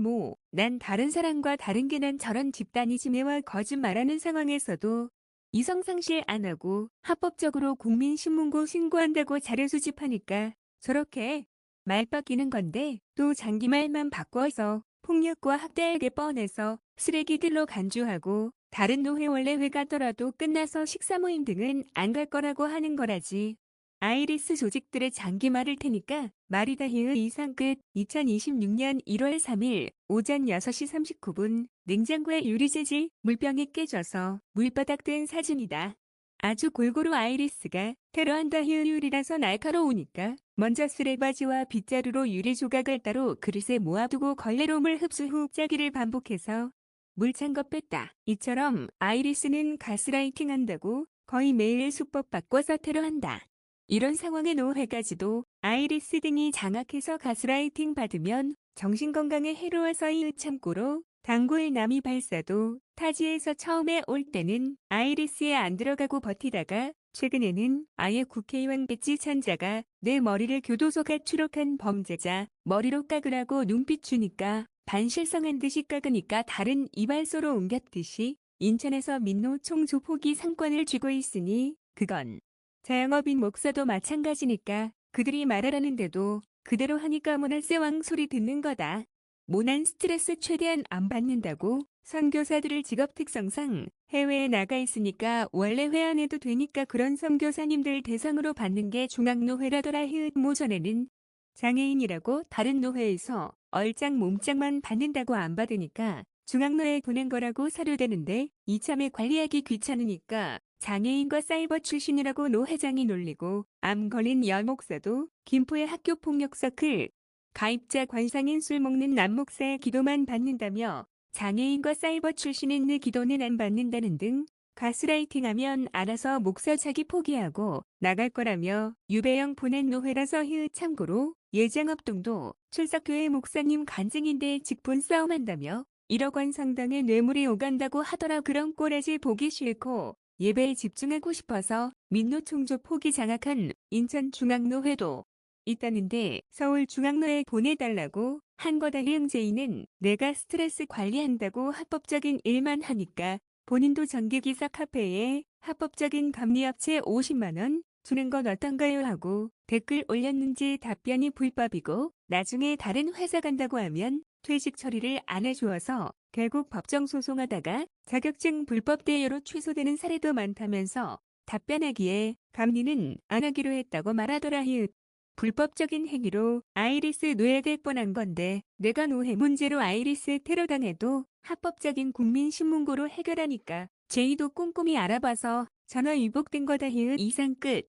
난 다른 사람과 다른 게 난 저런 집단이즘에와 거짓말하는 상황에서도 이성상실 안 하고 합법적으로 국민신문고 신고한다고 자료 수집하니까 저렇게 말 바뀌는 건데 또 장기말만 바꿔서 폭력과 학대하게 뻔해서 쓰레기들로 간주하고 다른 노회 원래 회 가더라도 끝나서 식사 모임 등은 안 갈 거라고 하는 거라지. 아이리스 조직들의 장기 말을 테니까 말이다. 희의 이상 끝. 2026년 1월 3일 오전 6시 39분 냉장고에 유리재질 물병이 깨져서 물바닥 된 사진이다. 아주 골고루 아이리스가 테러한다. 희율이라서 날카로우니까 먼저 쓰레바지와 빗자루로 유리 조각을 따로 그릇에 모아두고 걸레로 물 흡수 후 짜기를 반복해서 물 찬 거 뺐다. 이처럼 아이리스는 가스라이팅 한다고 거의 매일 수법 바꿔서 테러한다. 이런 상황에 노회까지도 아이리스 등이 장악해서 가스라이팅 받으면 정신건강에 해로워서 참고로 단골 남이 발사도 타지에서 처음에 올 때는 아이리스에 안 들어가고 버티다가 최근에는 아예 국회의원 배지 찬자가 내 머리를 교도소가 추록한 범죄자 머리로 깎으라고 눈빛 주니까 반실성한 듯이 깎으니까 다른 이발소로 옮겼듯이 인천에서 민노총 조폭이 상권을 쥐고 있으니 그건 자영업인 목사도 마찬가지니까 그들이 말하라는데도 그대로 하니까 모나세왕 소리 듣는 거다. 모난 스트레스 최대한 안 받는다고 선교사들을 직업 특성상 해외에 나가 있으니까 원래 회 안 해도 되니까 그런 선교사님들 대상으로 받는 게 중앙노회라더라. 모전에는 장애인이라고 다른 노회에서 얼짱 몸짱만 받는다고 안 받으니까 중앙노회에 보낸 거라고 사료되는데 이참에 관리하기 귀찮으니까 장애인과 사이버 출신이라고 노 회장이 놀리고 암 걸린 여 목사도 김포의 학교폭력 서클 가입자 관상인 술 먹는 남 목사의 기도만 받는다며 장애인과 사이버 출신인 느 기도는 안 받는다는 등 가스라이팅하면 알아서 목사 자기 포기하고 나갈 거라며 유배영 보낸 노회라서 참고로 예장업동도 출석교회 목사님 간증인데 직분 싸움한다며 1억 원 상당의 뇌물이 오간다고 하더라. 그런 꼬라지 보기 싫고 예배에 집중하고 싶어서 민노총조 포기 장악한 인천중앙노회도 있다는데 서울중앙노에 보내달라고 한 거다. 이응제이는 내가 스트레스 관리한다고 합법적인 일만 하니까 본인도 전기기사 카페에 합법적인 감리업체 50만 원 주는 건 어떤가요? 하고 댓글 올렸는지 답변이 불법이고 나중에 다른 회사 간다고 하면 퇴직 처리를 안 해주어서 결국 법정 소송하다가 자격증 불법 대여로 취소되는 사례도 많다면서 답변하기에 감리는 안 하기로 했다고 말하더라. 히읗. 불법적인 행위로 아이리스 노예될 뻔한 건데 내가 노예 문제로 아이리스 테러당해도 합법적인 국민신문고로 해결하니까 제이도 꼼꼼히 알아봐서 전화 위복된 거다. 히읗. 이상 끝.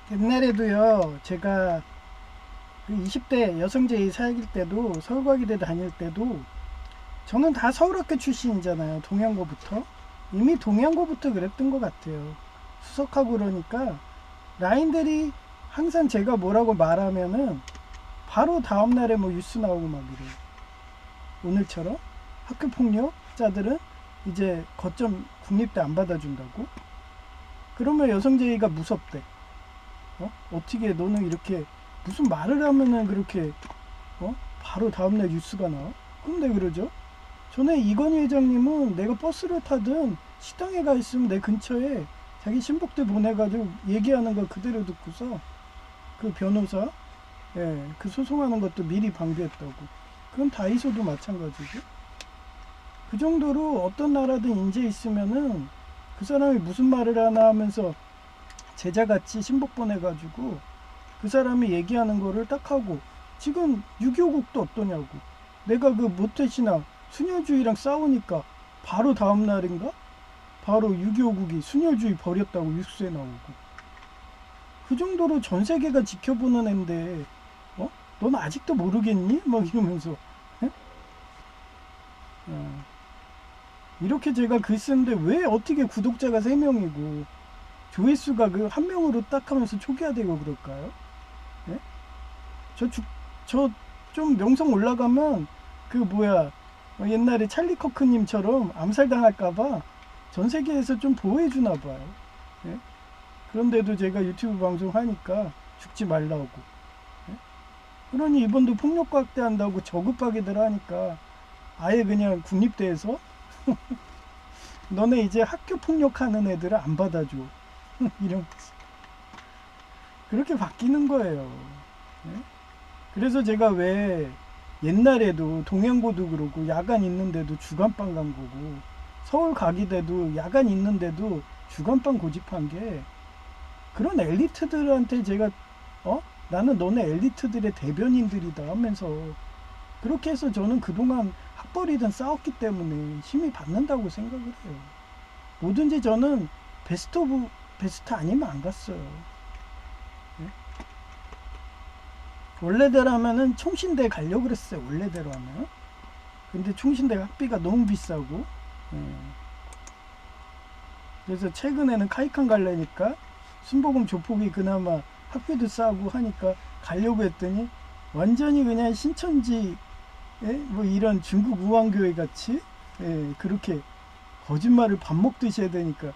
옛날에도요, 제가 그 20대 여성제의 사역일 때도 서울과기대 다닐 때도 저는 다 서울학교 출신이잖아요. 동양고부터. 이미 동양고부터 그랬던 것 같아요. 수석하고 그러니까 라인들이 항상 제가 뭐라고 말하면은 바로 다음날에 뭐 뉴스 나오고 막 이래요. 오늘처럼 학교폭력자들은 이제 거점 국립대 안 받아준다고? 그러면 여성제의가 무섭대. 어떻게 너는 이렇게 무슨 말을 하면은 그렇게 바로 다음날 뉴스가 나와? 근데 그러죠? 전에 이건희 회장님은 내가 버스를 타든 식당에 가 있으면 내 근처에 자기 신복대 보내가지고 얘기하는 거 그대로 듣고서 그 변호사 그 소송하는 것도 미리 방비했다고. 그건 다이소도 마찬가지고. 그 정도로 어떤 나라든 인재 있으면은 그 사람이 무슨 말을 하나 하면서 제자같이 신복 보내가지고 그 사람이 얘기하는 거를 딱 하고. 지금 6.25국도 어떠냐고. 내가 그 모태신앙 순혈주의랑 싸우니까 바로 다음 날인가 바로 6.25국이 순혈주의 버렸다고 뉴스에 나오고. 그 정도로 전 세계가 지켜보는 앤데 넌 아직도 모르겠니? 막 이러면서 이렇게 제가 글 쓰는데 왜 어떻게 구독자가 3명이고 조회수가 그 한 명으로 딱 하면서 초기화되고 그럴까요? 예? 저 좀 명성 올라가면 그 뭐야 옛날에 찰리 커크님처럼 암살당할까봐 전 세계에서 좀 보호해주나 봐요. 예? 그런데도 제가 유튜브 방송 하니까 죽지 말라고. 예? 그러니 이번도 폭력과학대한다고 저급하게들 하니까 아예 그냥 국립대에서 너네 이제 학교 폭력하는 애들을 안 받아줘. 이런 그렇게 바뀌는 거예요. 예? 그래서 제가 왜 옛날에도 동양고도 그러고 야간 있는데도 주간반 간 거고 서울 가기대도 야간 있는데도 주간반 고집한 게 그런 엘리트들한테 제가 나는 너네 엘리트들의 대변인들이다 하면서 그렇게 해서 저는 그동안 학벌이든 싸웠기 때문에 힘이 받는다고 생각을 해요. 뭐든지 저는 베스트 오브 베스트 아니면 안 갔어요. 네? 원래대로 하면은 총신대 가려고 그랬어요. 원래대로 하면. 근데 총신대 학비가 너무 비싸고. 그래서 최근에는 카이칸 갈래니까 순복음 조폭이 그나마 학비도 싸고 하니까 가려고 했더니 완전히 그냥 신천지 뭐 이런 중국 우왕교회 같이 그렇게 거짓말을 밥 먹듯이 해야 되니까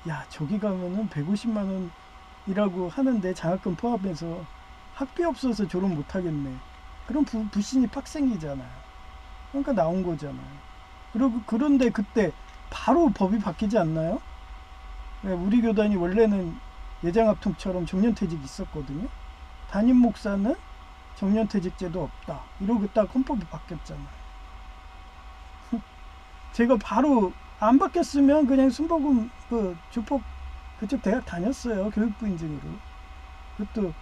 야 저기 가면은 150만 원이라고 하는데 장학금 포함해서 학비 없어서 졸업 못하겠네. 그럼 불신이 팍 생기잖아요. 그러니까 나온 거잖아요. 그런데 그때 바로 법이 바뀌지 않나요? 우리 교단이 원래는 예장합통처럼 정년퇴직 있었거든요. 담임 목사는 정년퇴직제도 없다. 이러고 딱 헌법이 바뀌었잖아요. 제가 바로 안 바뀌었으면 그냥 순복음 그 조폭 그쪽 대학 다녔어요. 교육부 인증으로. 그것도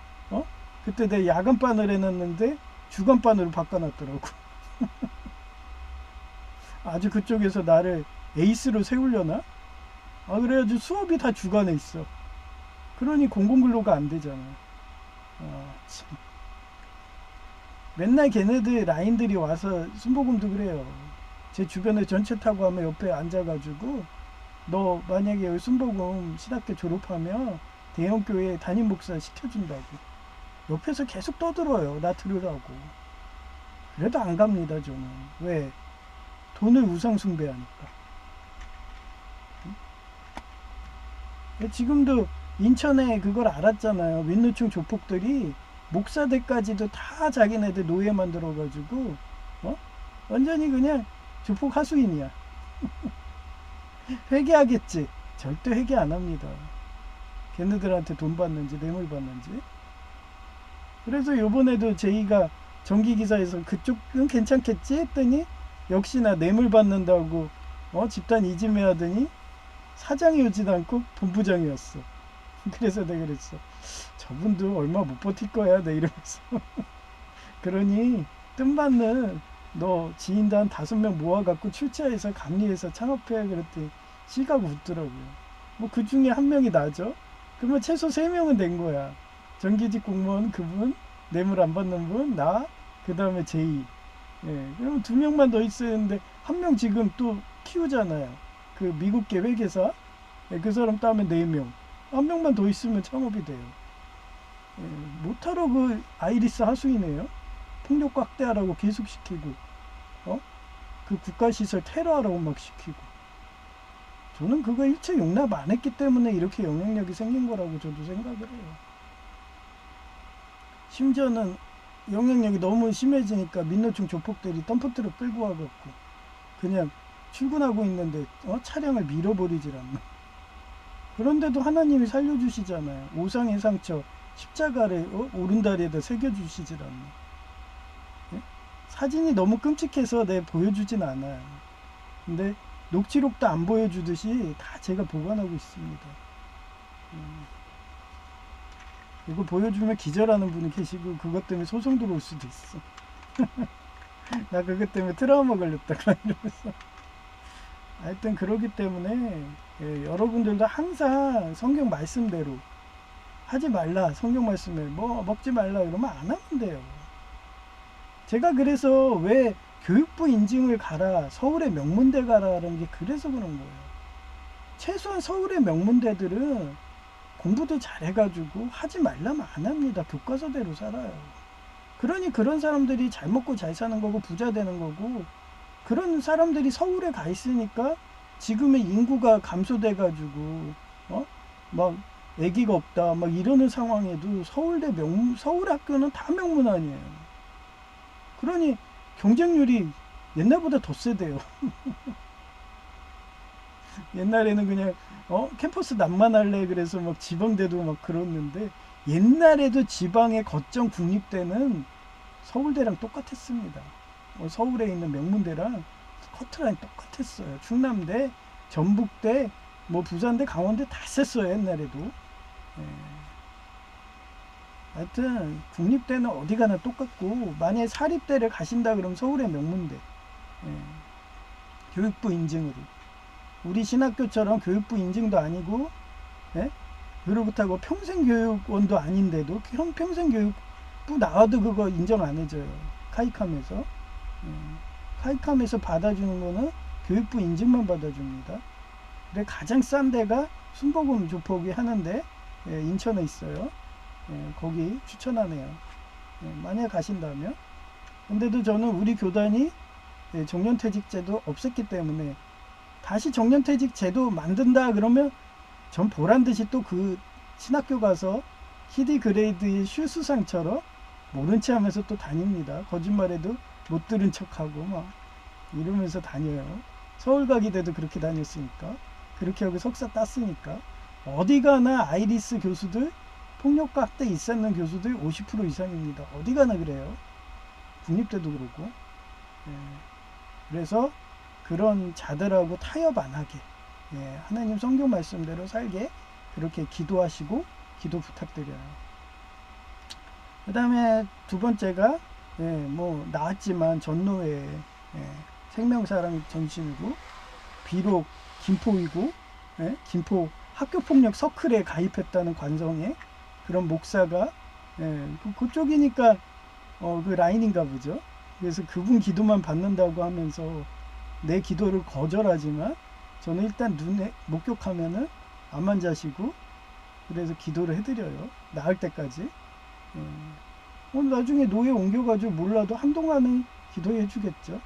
그때 내 야간반을 해놨는데 주간반으로 바꿔놨더라고. 아주 그쪽에서 나를 에이스로 세우려나? 그래가지고 수업이 다 주간에 있어. 그러니 공공근로가 안 되잖아. 참. 맨날 걔네들 라인들이 와서 순복음도 그래요. 제 주변에 전체 타고 하면 옆에 앉아가지고 너 만약에 여기 순복음 신학교 졸업하면 대형교회 담임 목사 시켜준다고. 옆에서 계속 떠들어요. 나 들으라고. 그래도 안 갑니다, 저는. 왜? 돈을 우상숭배하니까. 지금도 인천에 그걸 알았잖아요. 민노총 조폭들이 목사들까지도 다 자기네들 노예 만들어가지고, 어? 완전히 그냥 조폭 하수인이야. 회개하겠지. 절대 회개 안 합니다. 걔네들한테 돈 받는지 뇌물 받는지. 그래서 요번에도 제이가 정기기사에서 그쪽은 괜찮겠지 했더니 역시나 뇌물 받는다고 집단 이짐해 하더니 사장이 오지도 않고 본부장이었어. 그래서 내가 그랬어. 저분도 얼마 못 버틸 거야. 내 이러면서. 그러니 뜸받는 너 지인단 5명 모아갖고 출자해서 감리해서 창업해 그랬더니 씨가고 웃더라고요. 뭐 그 중에 한 명이 나죠. 그러면 최소 3명은 된 거야. 정기직 공무원 그분, 뇌물 안 받는 분, 나, 그 다음에 제이. 예, 그럼 2명만 더 있어야 하는데 한 명 지금 또 키우잖아요. 그 미국계 회계사. 예, 그 사람 따면 4명. 한 명만 더 있으면 창업이 돼요. 예, 못하러 그 아이리스 하수이네요. 폭력 확대하라고 계속 시키고, 그 국가시설 테러하라고 막 시키고. 저는 그거 일체 용납 안 했기 때문에 이렇게 영향력이 생긴 거라고 저도 생각을 해요. 심지어는 영향력이 너무 심해지니까 민노총 조폭들이 덤프트럭 끌고 와갖고 그냥 출근하고 있는데 차량을 밀어버리질 않나. 그런데도 하나님이 살려주시잖아요. 오상의 상처 십자가를 오른다리에다 새겨주시질 않나. 예? 사진이 너무 끔찍해서 내 보여주진 않아요. 근데 녹취록도 안 보여주듯이 다 제가 보관하고 있습니다. 이거 보여주면 기절하는 분이 계시고 그것 때문에 소송 들어올 수도 있어. 나 그것 때문에 트라우마 걸렸다 그러면서. 하여튼 그러기 때문에 여러분들도 항상 성경 말씀대로 하지 말라. 성경 말씀에 뭐 먹지 말라 이러면 안 하면 돼요. 제가 그래서 왜 교육부 인증을 가라, 서울의 명문대 가라라는 게 그래서 그런 거예요. 최소한 서울의 명문대들은 공부도 잘해가지고 하지 말라면 안 합니다. 교과서대로 살아요. 그러니 그런 사람들이 잘 먹고 잘 사는 거고 부자 되는 거고, 그런 사람들이 서울에 가 있으니까 지금의 인구가 감소돼가지고 막 애기가 없다 막 이러는 상황에도 서울 학교는 다 명문 아니에요. 그러니 경쟁률이 옛날보다 더 세대요. 옛날에는 그냥 캠퍼스 남만할래 그래서 막 지방대도 막 그랬는데, 옛날에도 지방의 거점 국립대는 서울대랑 똑같았습니다. 서울에 있는 명문대랑 커트라인 똑같았어요. 충남대, 전북대, 뭐 부산대, 강원대 다 셌어요. 옛날에도. 예. 하여튼 국립대는 어디 가나 똑같고, 만약에 사립대를 가신다 그러면 서울의 명문대. 예. 교육부 인증으로. 우리 신학교처럼 교육부 인증도 아니고, 예? 그렇다고 평생교육원도 아닌데도 평생교육부 나와도 그거 인정 안 해줘요. 카이캄에서. 카이캄에서 받아주는 거는 교육부 인증만 받아줍니다. 근데 가장 싼 데가 순복음 조폭이 하는데, 인천에 있어요. 거기 추천하네요. 만약 가신다면. 근데도 저는 우리 교단이 정년퇴직제도 없앴기 때문에 다시 정년퇴직 제도 만든다 그러면 전 보란듯이 또 그 신학교 가서 히디 그레이드의 슈수상처럼 모른 체 하면서 또 다닙니다. 거짓말해도 못 들은 척하고 막 이러면서 다녀요. 서울 가기 때도 그렇게 다녔으니까, 그렇게 하고 석사 땄으니까. 어디 가나 아이리스 교수들, 폭력과 학대 있었는 교수들 50% 이상입니다. 어디 가나 그래요. 국립대도 그렇고. 그래서 그런 자들하고 타협 안 하게, 하나님 성경 말씀대로 살게 그렇게 기도하시고 기도 부탁드려요. 그 다음에 두 번째가 뭐 나왔지만 전노회 생명사랑 전신이고, 비록 김포이고, 김포 학교폭력 서클에 가입했다는 관성의 그런 목사가, 그쪽이니까 그 라인인가 보죠. 그래서 그분 기도만 받는다고 하면서 내 기도를 거절하지만, 저는 일단 눈에 목격하면은 암만 자시고 그래서 기도를 해드려요. 나을 때까지. 나중에 노예 옮겨가지고 몰라도 한동안은 기도해 주겠죠.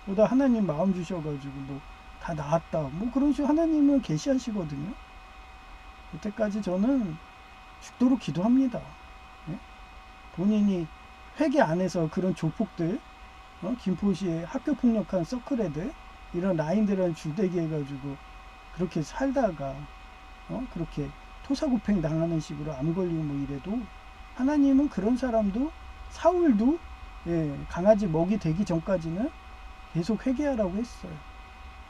보다 하나님 마음 주셔가지고 뭐 다 나았다 뭐 그런 식으로 하나님은 계시하시거든요. 여태까지 저는 죽도록 기도합니다. 예? 본인이 회개 안에서 그런 조폭들, 김포시에 학교 폭력한 서클애들, 이런 라인들은 줄대기 해가지고 그렇게 살다가 그렇게 토사구팽 당하는 식으로 암 걸리고 뭐 이래도 하나님은 그런 사람도 사울도 강아지 먹이 되기 전까지는 계속 회개하라고 했어요.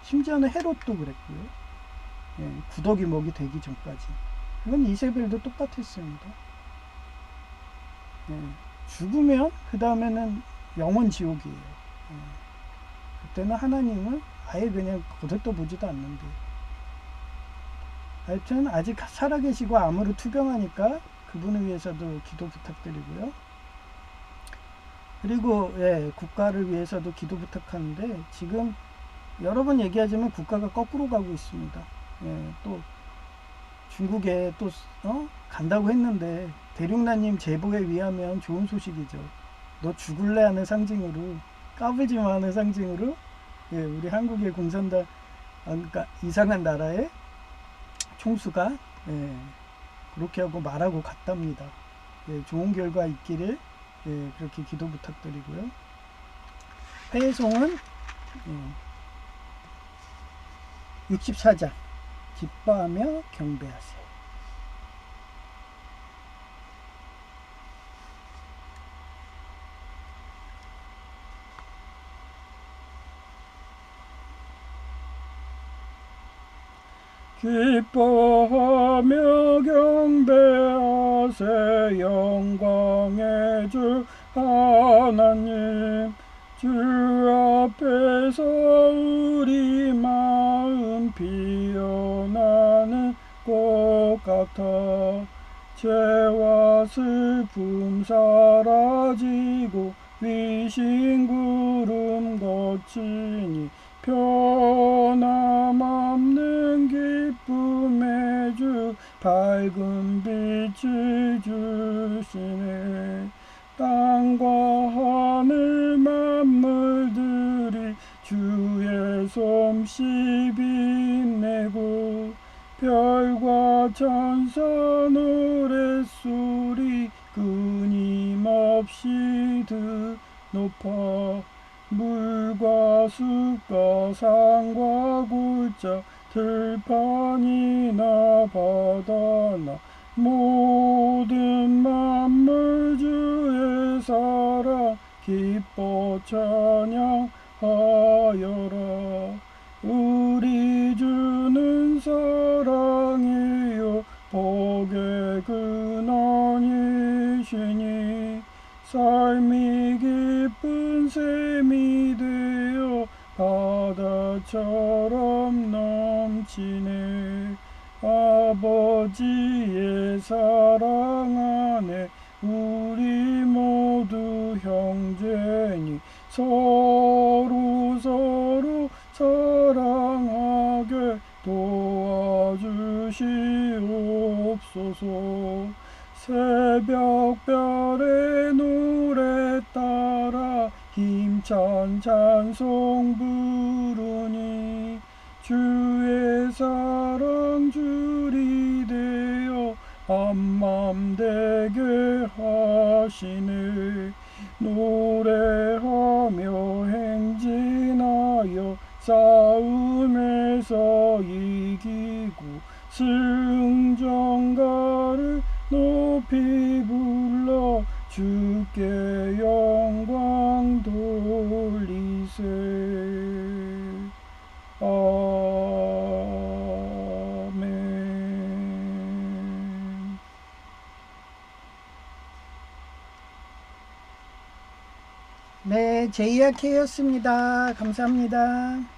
심지어는 헤롯도 그랬고요. 구더기 먹이 되기 전까지. 그건 이세벨도 똑같았습니다. 죽으면 그 다음에는 영원 지옥이에요. 그때는 하나님은 아예 그냥 거들떠 보지도 않는데. 하여튼 아직 살아계시고 암으로 투병하니까 그분을 위해서도 기도 부탁드리고요. 그리고 국가를 위해서도 기도 부탁하는데 지금 여러 번 얘기하지만 국가가 거꾸로 가고 있습니다. 또 중국에 또 간다고 했는데 대륙나님 제보에 의하면 좋은 소식이죠. 너 죽을래 하는 상징으로 까불지 마 하는 상징으로 우리 한국의 공산당 그러니까 이상한 나라의 총수가 그렇게 하고 말하고 갔답니다. 좋은 결과 있기를 그렇게 기도 부탁드리고요. 회송은 64장 기뻐하며 경배하세요. 기뻐하며 경배하세 영광의 주 하나님 주 앞에서 우리 마음 피어나는 것 같아 죄와 슬픔 사라지고 위신 구름 거치니 편함 없는 기쁨의 주 밝은 빛을 주시네 땅과 하늘 만물들이 주의 솜씨 빛내고 별과 천사 노랫소리 끊임없이 높아 물과 숲과 산과 골짜 들판이나 바다나 모든 만물 주의 사랑 기뻐 찬양하여라 우리 주는 사랑이요 복의 근원이시니 삶이 기쁜 샘이 되어 바다처럼 넘치네 아버지의 사랑 안에 우리 모두 형제니 서로 사랑하게 도와주시옵소서 새벽별의 노래 따라 힘찬 찬송 부르니 주의 사랑 줄이 되어 한맘 되게 하시네 노래하며 행진하여 싸움에서 이기고 승전가를 높이 불러 주께 영광 돌리세 아멘. 네, JRK였습니다. 감사합니다.